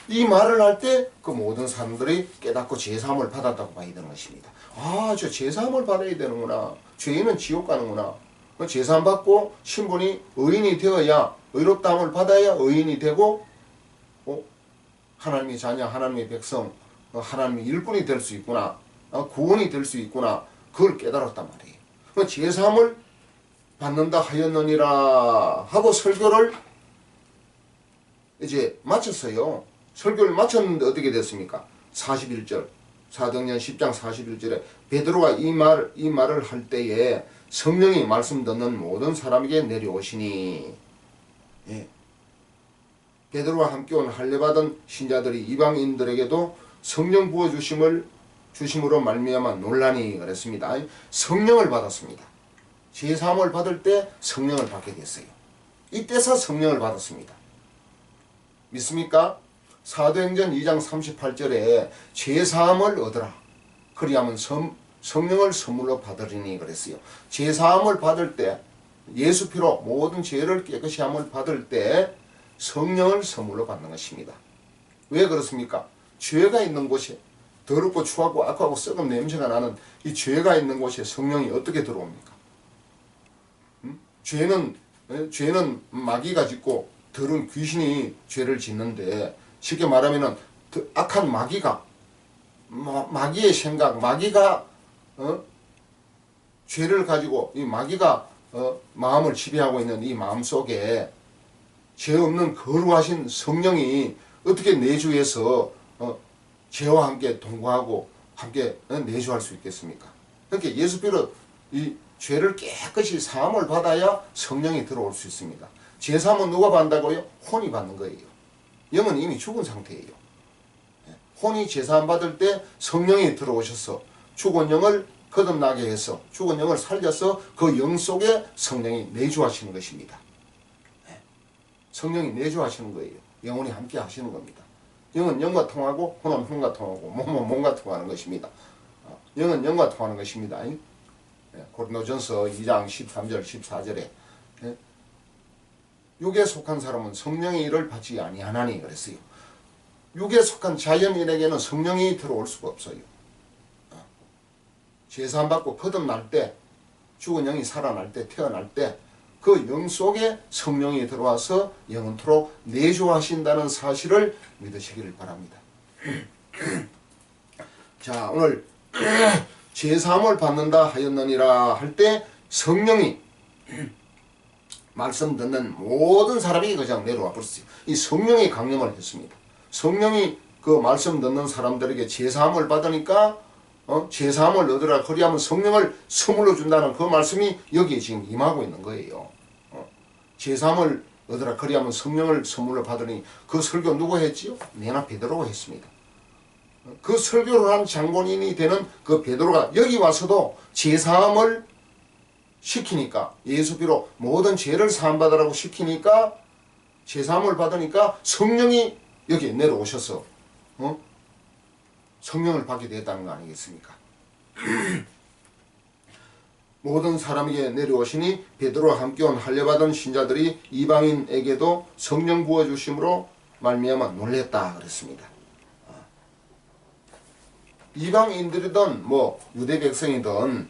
[SPEAKER 1] 이 말을 할 때 그 모든 사람들이 깨닫고 제사함을 받았다고 봐야 되는 것입니다. 아, 저 제사함을 받아야 되는구나. 죄인은 지옥 가는구나. 제사함 받고 신분이 의인이 되어야 의롭다함을 받아야 의인이 되고 하나님의 자녀, 하나님의 백성, 하나님의 일꾼이 될 수 있구나. 구원이 될 수 있구나. 그걸 깨달았단 말이에요. 제사함을 받는다 하였느니라 하고 설교를 이제 마쳤어요. 설교를 마쳤는데 어떻게 됐습니까? 41절 사도행전 10장 41절에 베드로가 이 말을 할 때에 성령이 말씀 듣는 모든 사람에게 내려오시니 베드로와 함께 온 할례받은 신자들이 이방인들에게도 성령 주심으로 말미암아 논란이 그랬습니다. 성령을 받았습니다. 제사함을 받을 때 성령을 받게 됐어요. 이때서 성령을 받았습니다. 믿습니까? 사도행전 2장 38절에 제사함을 얻으라. 그리하면 성령을 선물로 받으리니 그랬어요. 제사함을 받을 때 예수 피로 모든 죄를 깨끗이 함을 받을 때 성령을 선물로 받는 것입니다. 왜 그렇습니까? 죄가 있는 곳에 더럽고 추하고 악하고 썩은 냄새가 나는 이 죄가 있는 곳에 성령이 어떻게 들어옵니까? 죄는 마귀가 짓고 더러운 귀신이 죄를 짓는데 쉽게 말하면 악한 마귀의 생각, 마귀가 죄를 가지고 이 마귀가 마음을 지배하고 있는 이 마음 속에 죄 없는 거룩하신 성령이 어떻게 내주해서 죄와 함께 동거하고 함께 내주할 수 있겠습니까? 그러니까 예수 피로 이 죄를 깨끗이 사함을 받아야 성령이 들어올 수 있습니다. 제사함은 누가 받는다고요? 혼이 받는 거예요. 영은 이미 죽은 상태예요. 혼이 제사함 받을 때 성령이 들어오셔서 죽은 영을 거듭나게 해서 죽은 영을 살려서 그 영 속에 성령이 내주하시는 것입니다. 성령이 내주하시는 거예요. 영혼이 함께 하시는 겁니다. 영은 영과 통하고 혼은 혼과 통하고 몸은 몸과 통하는 것입니다. 영은 영과 통하는 것입니다. 고린도전서 2장 13절 14절에 육에 속한 사람은 성령의 일을 받지 아니하나니 그랬어요. 육에 속한 자연인에게는 성령이 들어올 수가 없어요. 제사함 받고 거듭날 때 죽은 영이 살아날 때 태어날 때 그 영 속에 성령이 들어와서 영원토록 내주하신다는 사실을 믿으시기를 바랍니다. 자, 오늘 제사함을 받는다 하였느니라 할 때 성령이 말씀 듣는 모든 사람이 그냥 내려와 버렸어요. 이 성령이 강림을 했습니다. 성령이 그 말씀 듣는 사람들에게 제사함을 받으니까 제사함을 얻으라 그리하면 성령을 선물로 준다는 그 말씀이 여기에 지금 임하고 있는 거예요. 제사함을 얻으라 그리하면 성령을 선물로 받으니 그 설교 누가 했지요? 내나 베드로가 했습니다. 그 설교를 한 장본인이 되는 그 베드로가 여기 와서도 제사함을 시키니까 예수비로 모든 죄를 사함받으라고 시키니까 제사함을 받으니까 성령이 여기에 내려오셔서 성령을 받게 되었다는 거 아니겠습니까? 모든 사람에게 내려오시니 베드로와 함께 온 할례받은 신자들이 이방인에게도 성령 부어주심으로 말미암아 놀랬다 그랬습니다. 이방인들이든 뭐 유대 백성이든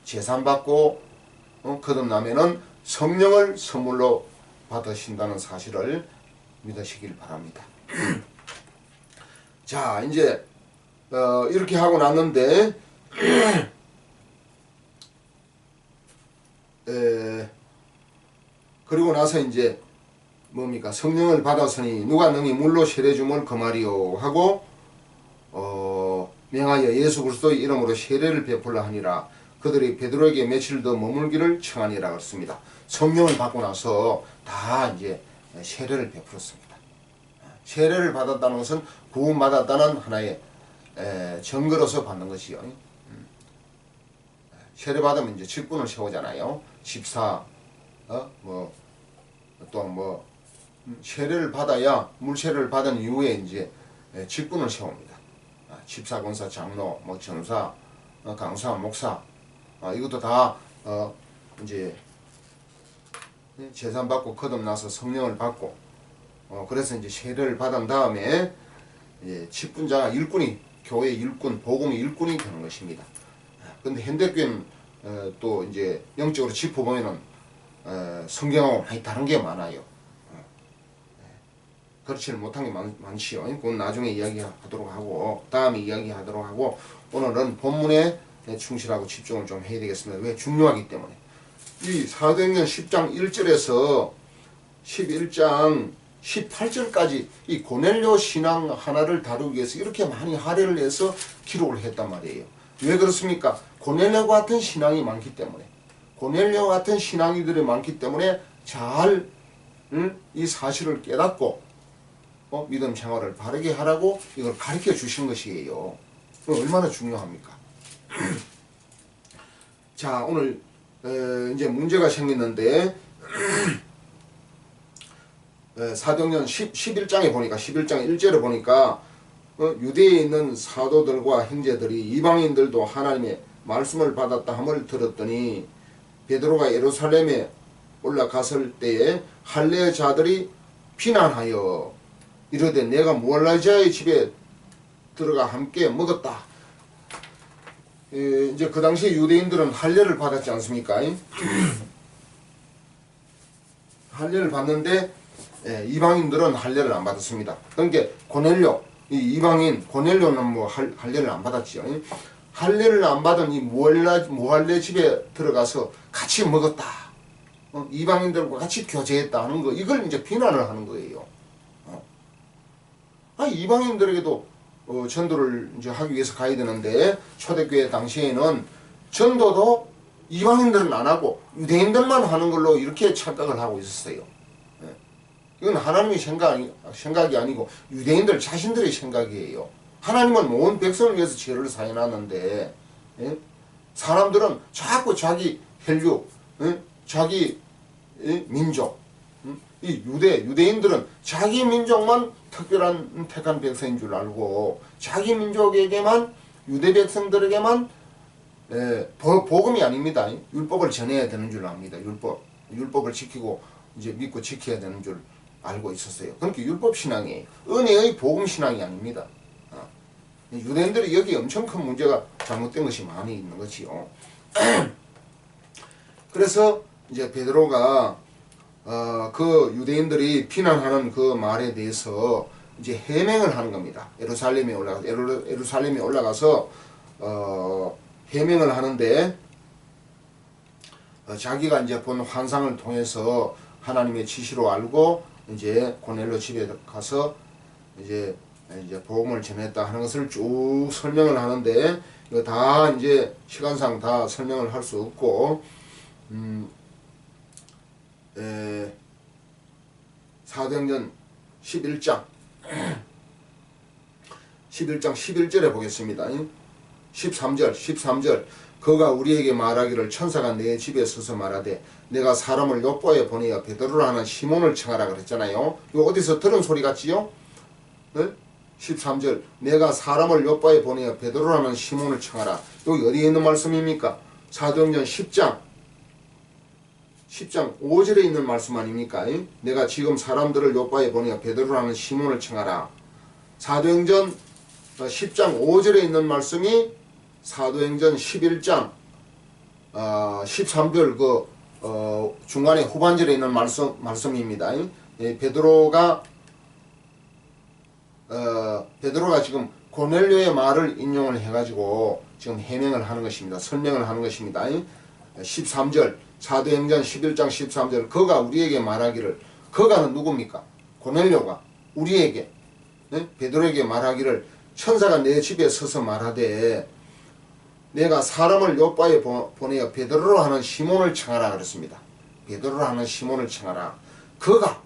[SPEAKER 1] 제사받고 거듭나면은 성령을 선물로 받으신다는 사실을 믿으시길 바랍니다. 자, 이제 이렇게 하고 났는데 그리고 나서 이제 뭡니까? 성령을 받았으니 누가 능히 물로 세례 줌을 금하리요 하고 명하여 예수 그리스도의 이름으로 세례를 베풀라 하니라. 그들이 베드로에게 며칠 더 머물기를 청하니라 그랬습니다. 성령을 받고 나서 다 이제 세례를 베풀었습니다. 세례를 받았다는 것은 구원받았다는 하나의 증거로서 받는 것이요. 세례 받으면 이제 직분을 세우잖아요. 집사, 세례를 받아야 물세례를 받은 이후에 이제 직분을 세웁니다. 집사, 권사, 장로, 전사, 강사, 목사, 이것도 다 이제 제산 받고 거듭나서 성령을 받고 그래서 이제 세례를 받은 다음에 직분자가 일꾼이 교회 일꾼, 복음의 일꾼이 되는 것입니다. 근데 현대교회는 또 이제 영적으로 짚어보면은 성경하고 많이 다른 게 많아요. 그렇지는 못한 게 많지요. 그건 나중에 이야기하도록 하고 다음에 이야기하도록 하고 오늘은 본문에 충실하고 집중을 좀 해야 되겠습니다. 왜? 중요하기 때문에. 이 사도행전 10장 1절에서 11장 18절까지 이 고넬료 신앙 하나를 다루기 위해서 이렇게 많이 할애를 해서 기록을 했단 말이에요. 왜 그렇습니까? 고넬료 같은 신앙이 많기 때문에, 고넬료 같은 신앙이들이 많기 때문에 잘 이 사실을 깨닫고 믿음 생활을 바르게 하라고 이걸 가르쳐 주신 것이에요. 얼마나 중요합니까? 자, 오늘 이제 문제가 생겼는데 사도행전 11장에 보니까 11장 1절에 보니까 유대에 있는 사도들과 형제들이 이방인들도 하나님의 말씀을 받았다 함을 들었더니 베드로가 예루살렘에 올라갔을 때에 할례자들이 비난하여 이르되 내가 무할라자의 집에 들어가 함께 먹었다. 이제 그 당시에 유대인들은 할례를 받았지 않습니까? 할례를 받는데 이방인들은 할례를 안 받았습니다. 그러니까 고넬료, 이 이방인 고넬료는 뭐 할례를 안 받았지요. 할례를 안 받은 이 무할례 집에 들어가서 같이 먹었다. 이방인들과 같이 교제했다 하는 거, 이걸 이제 비난을 하는 거예요. 이방인들에게도 전도를 이제 하기 위해서 가야 되는데 초대교회 당시에는 전도도 이방인들은 안 하고 유대인들만 하는 걸로 이렇게 착각을 하고 있었어요. 이건 하나님의 생각이 아니고 유대인들 자신들의 생각이에요. 하나님은 온 백성을 위해서 죄를 사해놨는데 사람들은 자꾸 자기 혈육, 자기 민족, 이 유대인들은 자기 민족만 특별한 택한 백성인 줄 알고 자기 민족에게만, 유대 백성들에게만 복음이 아닙니다. 율법을 전해야 되는 줄 압니다. 율법을 지키고 이제 믿고 지켜야 되는 줄 알고 있었어요. 그러니까 율법 신앙이에요. 은혜의 복음 신앙이 아닙니다. 유대인들이 여기 엄청 큰 문제가 잘못된 것이 많이 있는 거지요. 그래서 이제 베드로가 그 유대인들이 비난하는 그 말에 대해서 이제 해명을 하는 겁니다. 예루살렘에 올라가서 해명을 하는데 자기가 이제 본 환상을 통해서 하나님의 지시로 알고 이제 고넬료 집에 가서 이제 복음을 전했다 하는 것을 쭉 설명을 하는데 이거 다 이제 시간상 다 설명을 할 수 없고 사도행전 11장 11절에 보겠습니다. 13절 그가 우리에게 말하기를 천사가 내 집에 서서 말하되 내가 사람을 요보에 보내어 베드로라 하는 시몬을 청하라 그랬잖아요. 이거 어디서 들은 소리 같지요? 네? 13절 내가 사람을 요보에 보내어 베드로라 하는 시몬을 청하라. 여기 어디에 있는 말씀입니까? 사도행전 10장 5절에 있는 말씀 아닙니까? 내가 지금 사람들을 요바에 보내어 베드로라는 시몬을 청하라. 사도행전 10장 5절에 있는 말씀이 사도행전 11장 13절 중간에 후반절에 있는 말씀입니다. 베드로가 지금 고넬료의 말을 인용을 해가지고 지금 해명을 하는 것입니다. 설명을 하는 것입니다. 13절 사도행전 11장 13절 그가 우리에게 말하기를 그가는 누굽니까? 고넬료가 우리에게 베드로에게 말하기를 천사가 내 집에 서서 말하되 내가 사람을 요바에 보내어 베드로로 하는 시몬을 청하라 그랬습니다. 베드로로 하는 시몬을 청하라. 그가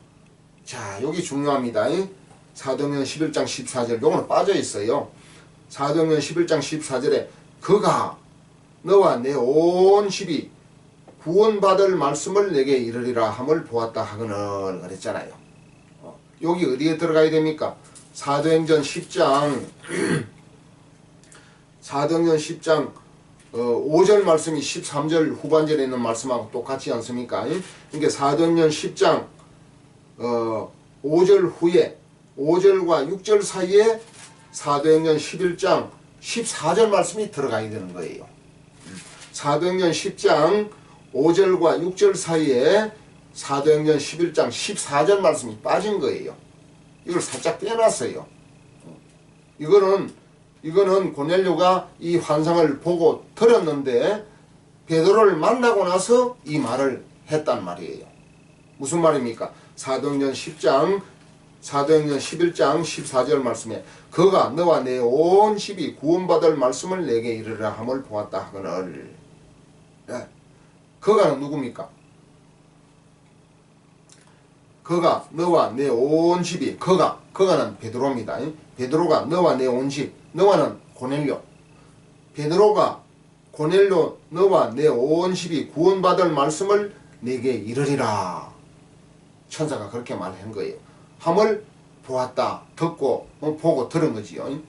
[SPEAKER 1] 자 여기 중요합니다. 사도행전 11장 14절 요거는 빠져있어요. 사도행전 11장 14절에 그가 너와 내 온 집이 구원받을 말씀을 내게 이르리라 함을 보았다 하거늘 그랬잖아요. 여기 어디에 들어가야 됩니까? 사도행전 10장 5절 말씀이 13절 후반절에 있는 말씀하고 똑같지 않습니까? 그러니까 사도행전 10장 5절 후에 5절과 6절 사이에 사도행전 11장 14절 말씀이 들어가야 되는 거예요. 사도행전 10장 5절과 6절 사이에 사도행전 11장 14절 말씀이 빠진 거예요. 이걸 살짝 빼놨어요. 이거는 고넬료가 이 환상을 보고 들었는데 베드로를 만나고 나서 이 말을 했단 말이에요. 무슨 말입니까? 사도행전 11장 14절 말씀에 그가 너와 내 온 집이 구원받을 말씀을 내게 이르라 함을 보았다 하거늘. 네. 그가는 누굽니까? 그가 너와 내 온 집이 그가는 베드로입니다. 베드로가 너와 내 온 집 너와는 고넬료 베드로가 고넬료 너와 내 온 집이 구원받을 말씀을 내게 이르리라. 천사가 그렇게 말한 거예요. 함을 보았다 듣고 보고 들은 거지요.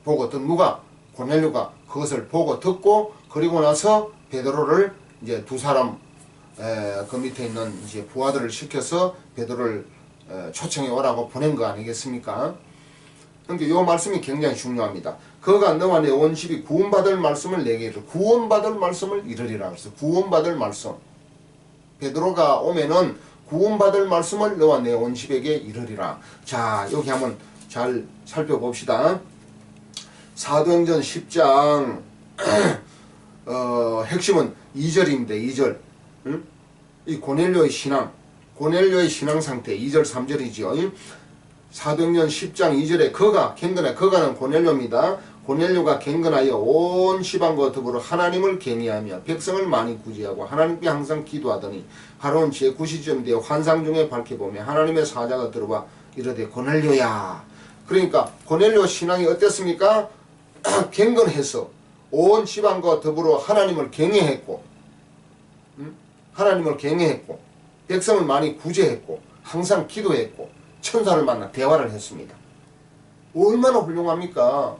[SPEAKER 1] 보고 듣 누가? 고넬료가 그것을 보고 듣고 그리고 나서 베드로를 이제 두 사람 그 밑에 있는 이제 부하들을 시켜서 베드로를 초청해 오라고 보낸 거 아니겠습니까? 그러니까 이 말씀이 굉장히 중요합니다. 그가 너와 내 온 집이 구원받을 말씀을 내게 이르 구원받을 말씀을 이르리라 그래서 구원받을 말씀 베드로가 오면은 구원받을 말씀을 너와 내 온 집에게 이르리라. 자 여기 한번 잘 살펴봅시다. 사도행전 10장 핵심은 2절입니다. 2절 응? 이 고넬료의 신앙 상태 2절 3절이죠. 사도행전 10장 2절에 그가는 고넬료입니다. 고넬료가 경건하여 온 시방과 더불어 하나님을 경외하며 백성을 많이 구제하고 하나님께 항상 기도하더니 하루는 제9시쯤 되어 환상 중에 밝혀보며 하나님의 사자가 들어와 이르되 고넬료야. 그러니까 고넬료 신앙이 어땠습니까? 경건해서 온 시방과 더불어 하나님을 경외했고 백성을 많이 구제했고 항상 기도했고 천사를 만나 대화를 했습니다. 얼마나 훌륭합니까?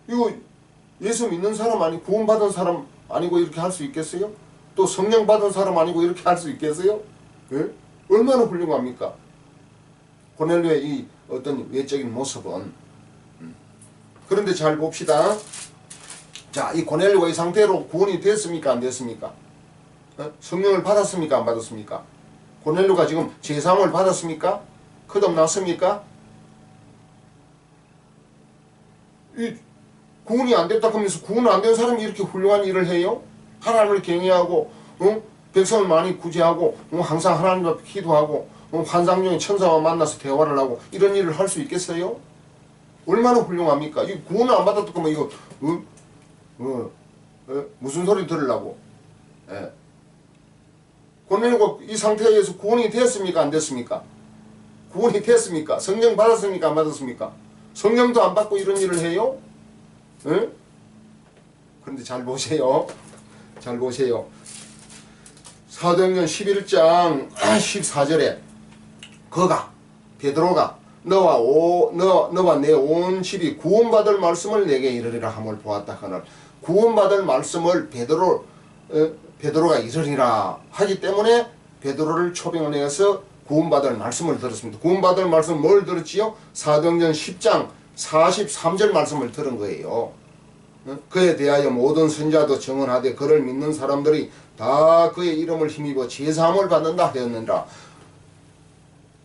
[SPEAKER 1] 이거 예수 믿는 사람 아니고 구원받은 사람 아니고 이렇게 할 수 있겠어요? 또 성령 받은 사람 아니고 이렇게 할 수 있겠어요? 예? 얼마나 훌륭합니까? 고넬료의 이 어떤 외적인 모습은 그런데 잘 봅시다. 자, 이 고넬료가 이 상태로 구원이 됐습니까? 안 됐습니까? 성령을 받았습니까? 안 받았습니까? 고넬료가 지금 제사함을 받았습니까? 거듭났습니까? 이 구원이 안 됐다 그러면서 구원 안 된 사람이 이렇게 훌륭한 일을 해요? 하나님을 경외하고 백성을 많이 구제하고 항상 하나님 앞에 기도하고 환상 중에 천사와 만나서 대화를 하고 이런 일을 할 수 있겠어요? 얼마나 훌륭합니까? 이 구원을 안 받았다 그러면 이거 무슨 소리 들으려고? 예. 고넬료가 이 상태에서 구원이 됐습니까? 안 됐습니까? 구원이 됐습니까? 성령 받았습니까? 안 받았습니까? 성령도 안 받고 이런 일을 해요? 응? 그런데 잘 보세요. 잘 보세요. 사도행전 11장 14절에 그가 베드로가 너와 내 온 집이 구원받을 말씀을 내게 이르리라 함을 보았다 하늘. 구원받을 말씀을 베드로가 이르리라 하기 때문에 베드로를 초빙을 해서 구원받을 말씀을 들었습니다. 구원받을 말씀 뭘 들었지요? 사도행전 10장 43절 말씀을 들은 거예요. 그에 대하여 모든 선자도 증언하되 그를 믿는 사람들이 다 그의 이름을 힘입어 제사함을 받는다 하였느니라.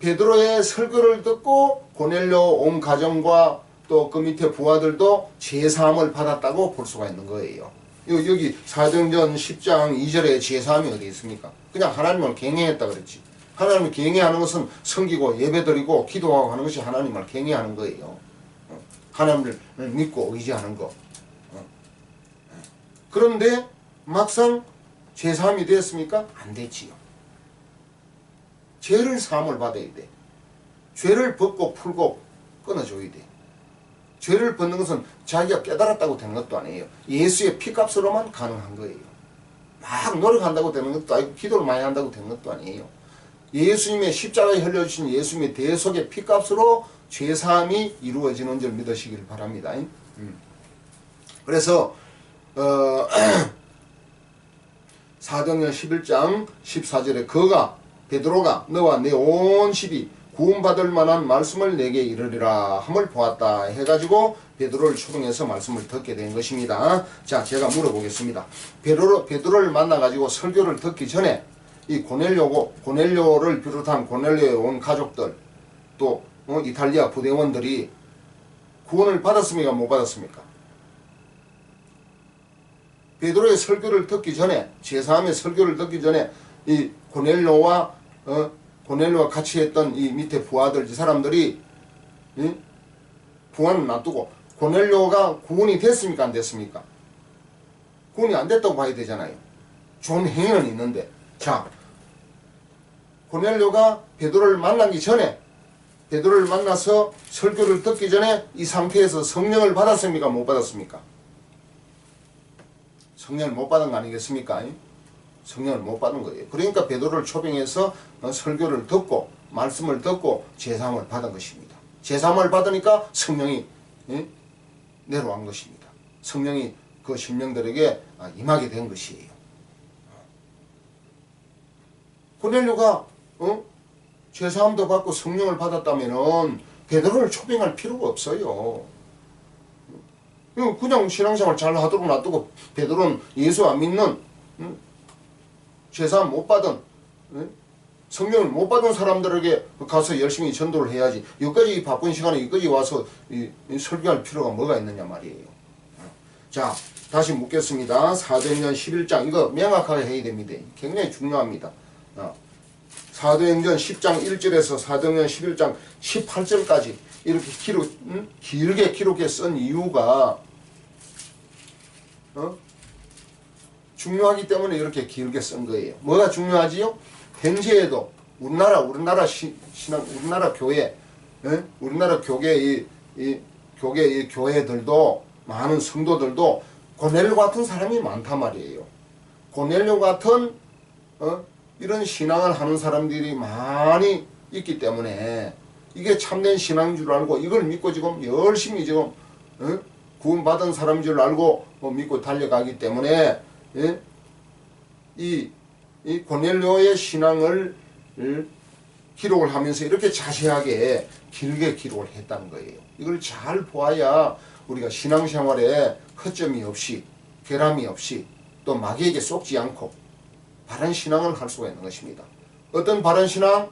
[SPEAKER 1] 베드로의 설교를 듣고 고넬료 온 가정과 또 그 밑에 부하들도 제사함을 받았다고 볼 수가 있는 거예요. 여기 사도행전 10장 2절에 제사함이 어디 있습니까? 그냥 하나님을 경외했다 그랬지. 하나님을 경외하는 것은 섬기고 예배드리고 기도하고 하는 것이 하나님을 경외하는 거예요. 하나님을 믿고 의지하는 거. 그런데 막상 제사함이 됐습니까? 안 됐지요. 죄를 사함을 받아야 돼. 죄를 벗고 풀고 끊어줘야 돼. 죄를 벗는 것은 자기가 깨달았다고 되는 것도 아니에요. 예수의 피값으로만 가능한 거예요. 막 노력한다고 되는 것도 아니고 기도를 많이 한다고 되는 것도 아니에요. 예수님의 십자가에 흘려주신 예수님의 대속의 피값으로 죄사함이 이루어지는 줄 믿으시길 바랍니다. 그래서 사도행전 11장 14절에 그가 베드로가 너와 내 온 집이 구원받을 만한 말씀을 내게 이르리라 함을 보았다 해가지고 베드로를 초빙해서 말씀을 듣게 된 것입니다. 자, 제가 물어보겠습니다. 베드로를 만나가지고 설교를 듣기 전에 이 고넬료를 비롯한 고넬료의 온 가족들 또 이탈리아 부대원들이 구원을 받았습니까? 못 받았습니까? 베드로의 설교를 듣기 전에, 제사함의 설교를 듣기 전에 이 고넬료와 같이 했던 이 밑에 부하들, 이 사람들이 구원을 놔두고 고넬료가 구원이 됐습니까? 안 됐습니까? 구원이 안 됐다고 봐야 되잖아요. 좋은 행위는 있는데. 자, 고넬료가 베드로를 만나기 전에, 베드로를 만나서 설교를 듣기 전에 이 상태에서 성령을 받았습니까? 못 받았습니까? 성령을 못 받은 거 아니겠습니까? 성령을 못 받은 거예요. 그러니까 베드로를 초빙해서 설교를 듣고 말씀을 듣고 제사함을 받은 것입니다. 제사함을 받으니까 성령이 내려온 것입니다. 성령이 그 심령들에게 임하게 된 것이에요. 고넬료가 제사함도 받고 성령을 받았다면은 베드로를 초빙할 필요가 없어요. 그냥 신앙생활 잘 하도록 놔두고 베드로는 예수 안 믿는 제사함 못 받은 성령을 못 받은 사람들에게 가서 열심히 전도를 해야지. 여기까지 바쁜 시간에 여기까지 와서 설교할 필요가 뭐가 있느냐 말이에요. 자, 다시 묻겠습니다. 사도행전 11장 이거 명확하게 해야 됩니다. 굉장히 중요합니다. 사도행전 10장 1절에서 사도행전 11장 18절까지 이렇게 길게 기록해 쓴 이유가 중요하기 때문에 이렇게 길게 쓴 거예요. 뭐가 중요하지요? 현재에도 우리나라 교회, 우리나라 교회들도 많은 성도들도 고넬료 같은 사람이 많단 말이에요. 고넬료 같은 이런 신앙을 하는 사람들이 많이 있기 때문에 이게 참된 신앙인 줄 알고 이걸 믿고 지금 열심히 지금 구원받은 사람인 줄 알고 믿고 달려가기 때문에 이 고넬료의 신앙을 기록을 하면서 이렇게 자세하게 길게 기록을 했다는 거예요. 이걸 잘 보아야 우리가 신앙생활에 허점이 없이 결함이 없이 또 마귀에게 속지 않고 바른 신앙을 할 수가 있는 것입니다. 어떤 바른 신앙?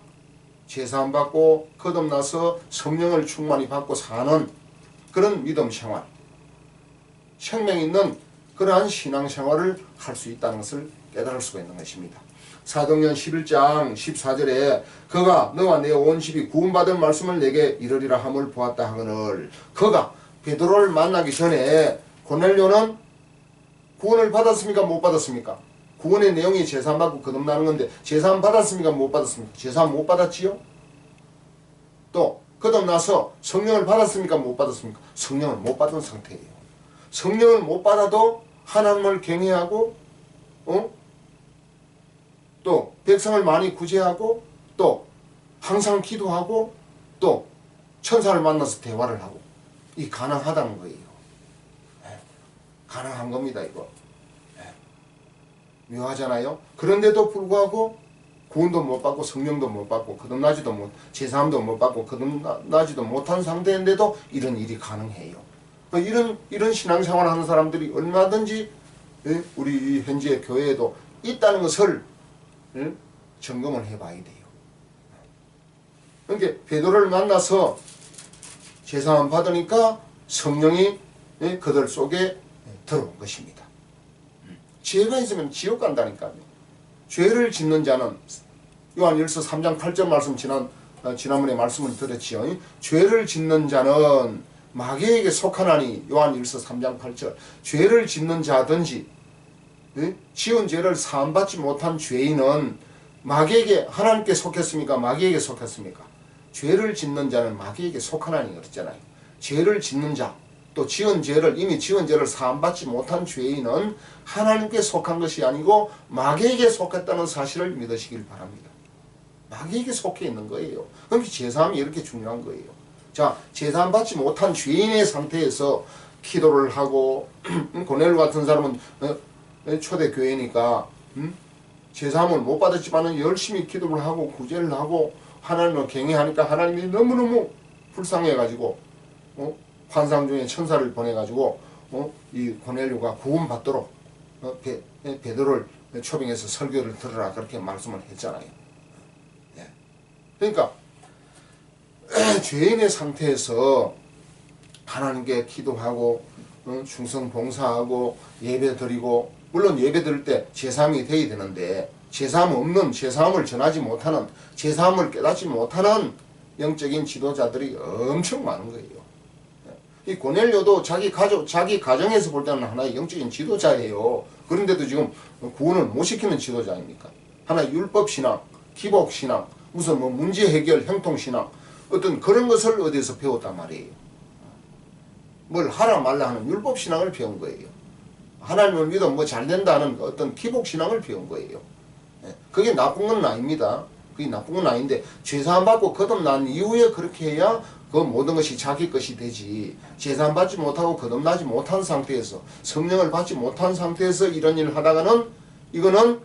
[SPEAKER 1] 제사함 받고 거듭나서 성령을 충만히 받고 사는 그런 믿음 생활, 생명 있는 그러한 신앙생활을 할 수 있다는 것을 깨달을 수가 있는 것입니다. 사도행전 11장 14절에 그가 너와 내 온 집이 구원받을 말씀을 내게 이르리라 함을 보았다 하거늘 그가 베드로를 만나기 전에 고넬료는 구원을 받았습니까? 못 받았습니까? 구원의 내용이 제사함 받고 거듭나는 건데 제사함 받았습니까? 못 받았습니까? 제사함 못 받았지요? 또 거듭나서 성령을 받았습니까? 못 받았습니까? 성령을 못 받은 상태예요. 성령을 못 받아도 하나님을 경외하고 또 백성을 많이 구제하고 또 항상 기도하고 또 천사를 만나서 대화를 하고 이 가능하다는 거예요. 가능한 겁니다. 이거 묘하잖아요. 그런데도 불구하고 구원도 못 받고 성령도 못 받고 거듭나지도 못 제사함도 못 받고 거듭나지도 못한 상태인데도 이런 일이 가능해요. 이런 신앙생활 하는 사람들이 얼마든지 우리 현재 교회에도 있다는 것을 점검을 해봐야 돼요. 그러니까 베드로를 만나서 제사함 받으니까 성령이 그들 속에 들어온 것입니다. 죄가 있으면 지옥 간다니까요. 죄를 짓는 자는 요한일서 3장 8절 말씀 지난번에 말씀을 드렸지요. 죄를 짓는 자는 마귀에게 속하나니 요한일서 3장 8절 죄를 짓는 자든지 지은 죄를 사함받지 못한 죄인은 마귀에게 하나님께 속했습니까? 마귀에게 속했습니까? 죄를 짓는 자는 마귀에게 속하나니 그랬잖아요. 죄를 짓는 자 또 이미 지은 죄를 사함받지 못한 죄인은 하나님께 속한 것이 아니고 마귀에게 속했다는 사실을 믿으시길 바랍니다. 마귀에게 속해 있는 거예요. 그러니까 제사함이 이렇게 중요한 거예요. 자, 제사함 받지 못한 죄인의 상태에서 기도를 하고 고넬료 같은 사람은 초대교회니까 제사함을 못 받았지만 열심히 기도를 하고 구제를 하고 하나님을 경외하니까 하나님이 너무너무 불쌍해가지고 환상 중에 천사를 보내가지고 이 고넬료가 구원받도록 베드로를 초빙해서 설교를 들으라 그렇게 말씀을 했잖아요. 그러니까 죄인의 상태에서 하나님께 기도하고 충성 봉사하고 예배 드리고 물론 예배 드릴 때 제사함이 돼야 되는데 제사함 없는 제사함을 전하지 못하는 제사함을 깨닫지 못하는 영적인 지도자들이 엄청 많은 거예요. 이 고넬료도 자기 가정에서 볼 때는 하나의 영적인 지도자예요. 그런데도 지금 구원을 못 시키는 지도자 아닙니까? 하나의 율법신앙, 기복신앙, 무슨 문제 해결 형통신앙 어떤 그런 것을 어디서 배웠단 말이에요. 뭘 하라 말라 하는 율법신앙을 배운 거예요. 하나님을 믿으면 잘 된다는 어떤 기복신앙을 배운 거예요. 그게 나쁜 건 아닙니다. 그게 나쁜 건 아닌데 죄사함 받고 거듭난 이후에 그렇게 해야 그 모든 것이 자기 것이 되지. 제사함 받지 못하고 거듭나지 못한 상태에서 성령을 받지 못한 상태에서 이런 일을 하다가는 이거는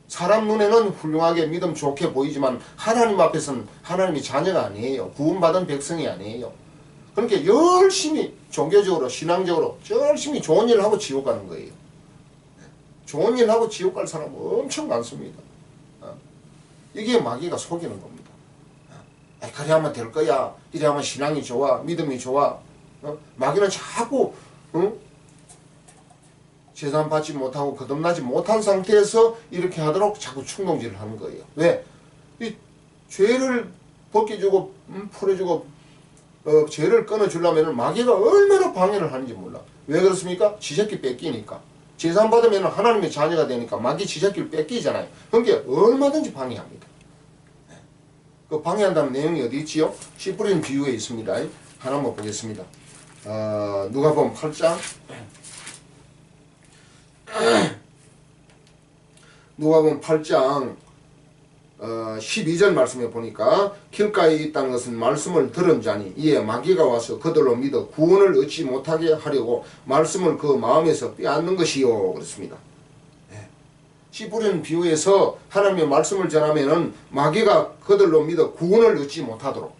[SPEAKER 1] 사람 눈에는 훌륭하게 믿음 좋게 보이지만 하나님 앞에서는 하나님이 자녀가 아니에요. 구원받은 백성이 아니에요. 그러니까 열심히 종교적으로 신앙적으로 열심히 좋은 일을 하고 지옥 가는 거예요. 좋은 일 하고 지옥 갈 사람 엄청 많습니다. 이게 마귀가 속이는 겁니다. 그래 하면 될 거야. 이래 하면 신앙이 좋아. 믿음이 좋아. 마귀는 자꾸 제사함 받지 못하고 거듭나지 못한 상태에서 이렇게 하도록 자꾸 충동질을 하는 거예요. 왜? 이 죄를 벗겨주고 풀어주고 죄를 끊어주려면 마귀가 얼마나 방해를 하는지 몰라. 왜 그렇습니까? 지새끼 뺏기니까. 제사함 받으면 하나님의 자녀가 되니까 마귀 지새끼를 뺏기잖아요. 그러니까 얼마든지 방해합니다. 그 방해한다는 내용이 어디 있지요? 씨 뿌리는 비유에 있습니다. 하나만 보겠습니다. 누가복음 8장 누가복음 8장 12절 말씀에 보니까 길가에 있다는 것은 말씀을 들은 자니 이에 마귀가 와서 그들로 믿어 구원을 얻지 못하게 하려고 말씀을 그 마음에서 빼앗는 것이요 그렇습니다. 씨 뿌리는 비유에서 하나님의 말씀을 전하면은 마귀가 그들로 믿어 구원을 얻지 못하도록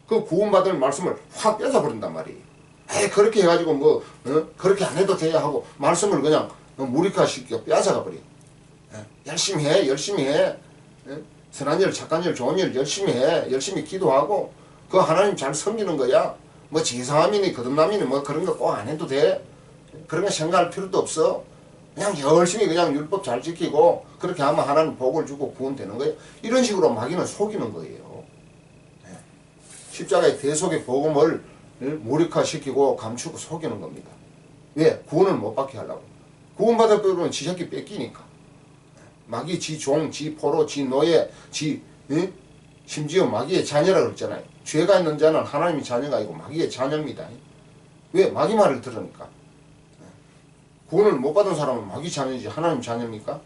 [SPEAKER 1] 그 구원받을 말씀을 확 뺏어버린단 말이에요. 그렇게 해가지고 그렇게 안 해도 돼야 하고 말씀을 그냥 무력화시켜 뺏어가 버려요. 열심히 해. 선한 일, 착한 일, 좋은 일 열심히 해. 열심히 기도하고 그 하나님 잘 섬기는 거야. 뭐 제사함이니 거듭남이니 뭐 그런 거 꼭 안 해도 돼. 그런 거 생각할 필요도 없어. 그냥 열심히 그냥 율법 잘 지키고 그렇게 하면 하나님 복을 주고 구원되는 거예요. 이런 식으로 마귀는 속이는 거예요. 십자가의 대속의 복음을 무력화시키고 감추고 속이는 겁니다. 왜? 구원을 못 받게 하려고. 구원받을 거면 지새끼 뺏기니까. 마귀 지 종, 지 포로, 지 노예, 심지어 마귀의 자녀라고 그랬잖아요. 죄가 있는 자는 하나님의 자녀가 아니고 마귀의 자녀입니다. 왜? 마귀 말을 들으니까. 구원을 못 받은 사람은 마귀 자녀이지 하나님 자녀입니까?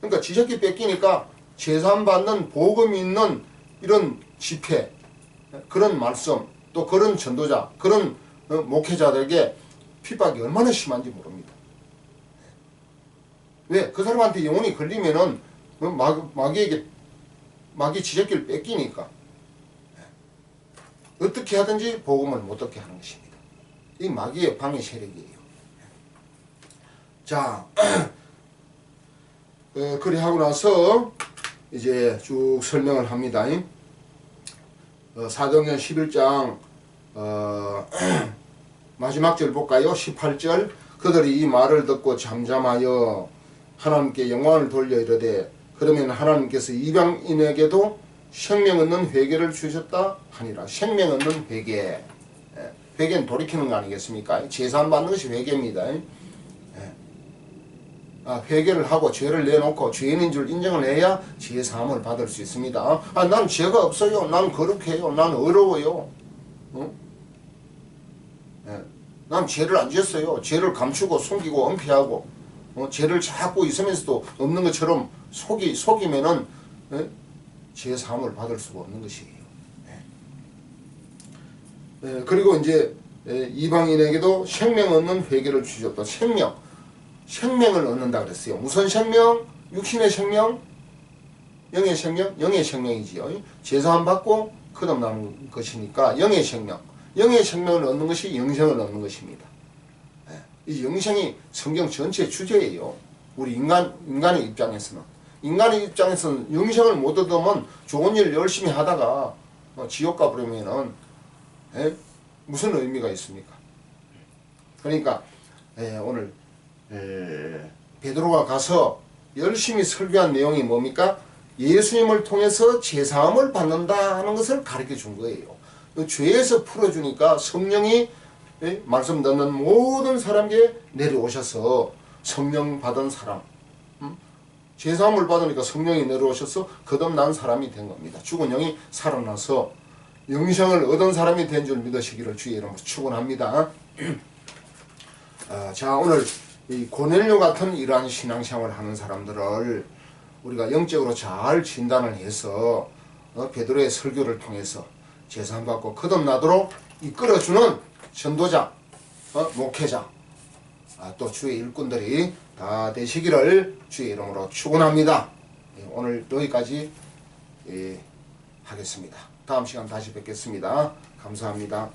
[SPEAKER 1] 그러니까 지새끼 뺏기니까 제사함 받는 복음 있는 이런 집회, 그런 말씀, 또 그런 전도자, 그런 목회자들에게 핍박이 얼마나 심한지 모릅니다. 왜? 그 사람한테 영혼이 걸리면은 마귀에게 마귀 지새끼를 뺏기니까 어떻게 하든지 복음을 못 듣게 하는 것입니다. 이 마귀의 방해 세력이에요. 자, 그리 하고 나서 이제 쭉 설명을 합니다. 사도행전 11장 마지막 절 볼까요? 18절. 그들이 이 말을 듣고 잠잠하여 하나님께 영광을 돌려 이르되 그러면 하나님께서 이방인에게도 생명 얻는 회개를 주셨다 하니라. 생명 얻는 회개. 회개는 돌이키는 거 아니겠습니까? 제사함 받는 것이 회개입니다. 회개를 하고 죄를 내놓고 죄인인 줄 인정을 해야 죄사함을 받을 수 있습니다. 난 죄가 없어요. 난 거룩해요. 난 어려워요. 난 죄를 안 지었어요. 죄를 감추고 숨기고 은폐하고 죄를 잡고 있으면서도 없는 것처럼 속이면은 죄사함을 받을 수가 없는 것이에요. 그리고 이제 이방인에게도 생명 얻는 회개를 주셨다. 생명을 얻는다 그랬어요. 무슨 생명? 육신의 생명? 영의 생명? 영의 생명이지요. 제사함 받고 거듭나는 것이니까 영의 생명. 영의 생명을 얻는 것이 영생을 얻는 것입니다. 이 영생이 성경 전체 주제예요. 우리 인간의 입장에서는. 인간의 입장에서는 영생을 못 얻으면 좋은 일 열심히 하다가 지옥 가버리면은 무슨 의미가 있습니까? 그러니까 오늘 베드로가 가서 열심히 설교한 내용이 뭡니까? 예수님을 통해서 제사함을 받는다 하는 것을 가르쳐 준 거예요. 죄에서 풀어주니까 성령이 말씀 듣는 모든 사람에게 내려오셔서 성령 받은 사람, 제사함을 받으니까 성령이 내려오셔서 거듭난 사람이 된 겁니다. 죽은 영이 살아나서 영생을 얻은 사람이 된 줄 믿으시기를 주의 이름으로 축원합니다. 자, 오늘 이 고넬료 같은 이러한 신앙생활을 하는 사람들을 우리가 영적으로 잘 진단을 해서 베드로의 설교를 통해서 제사함 받고 거듭나도록 이끌어주는 전도자, 목회자, 또 주의 일꾼들이 다 되시기를 주의 이름으로 축원합니다. 오늘 여기까지 하겠습니다. 다음 시간 다시 뵙겠습니다. 감사합니다.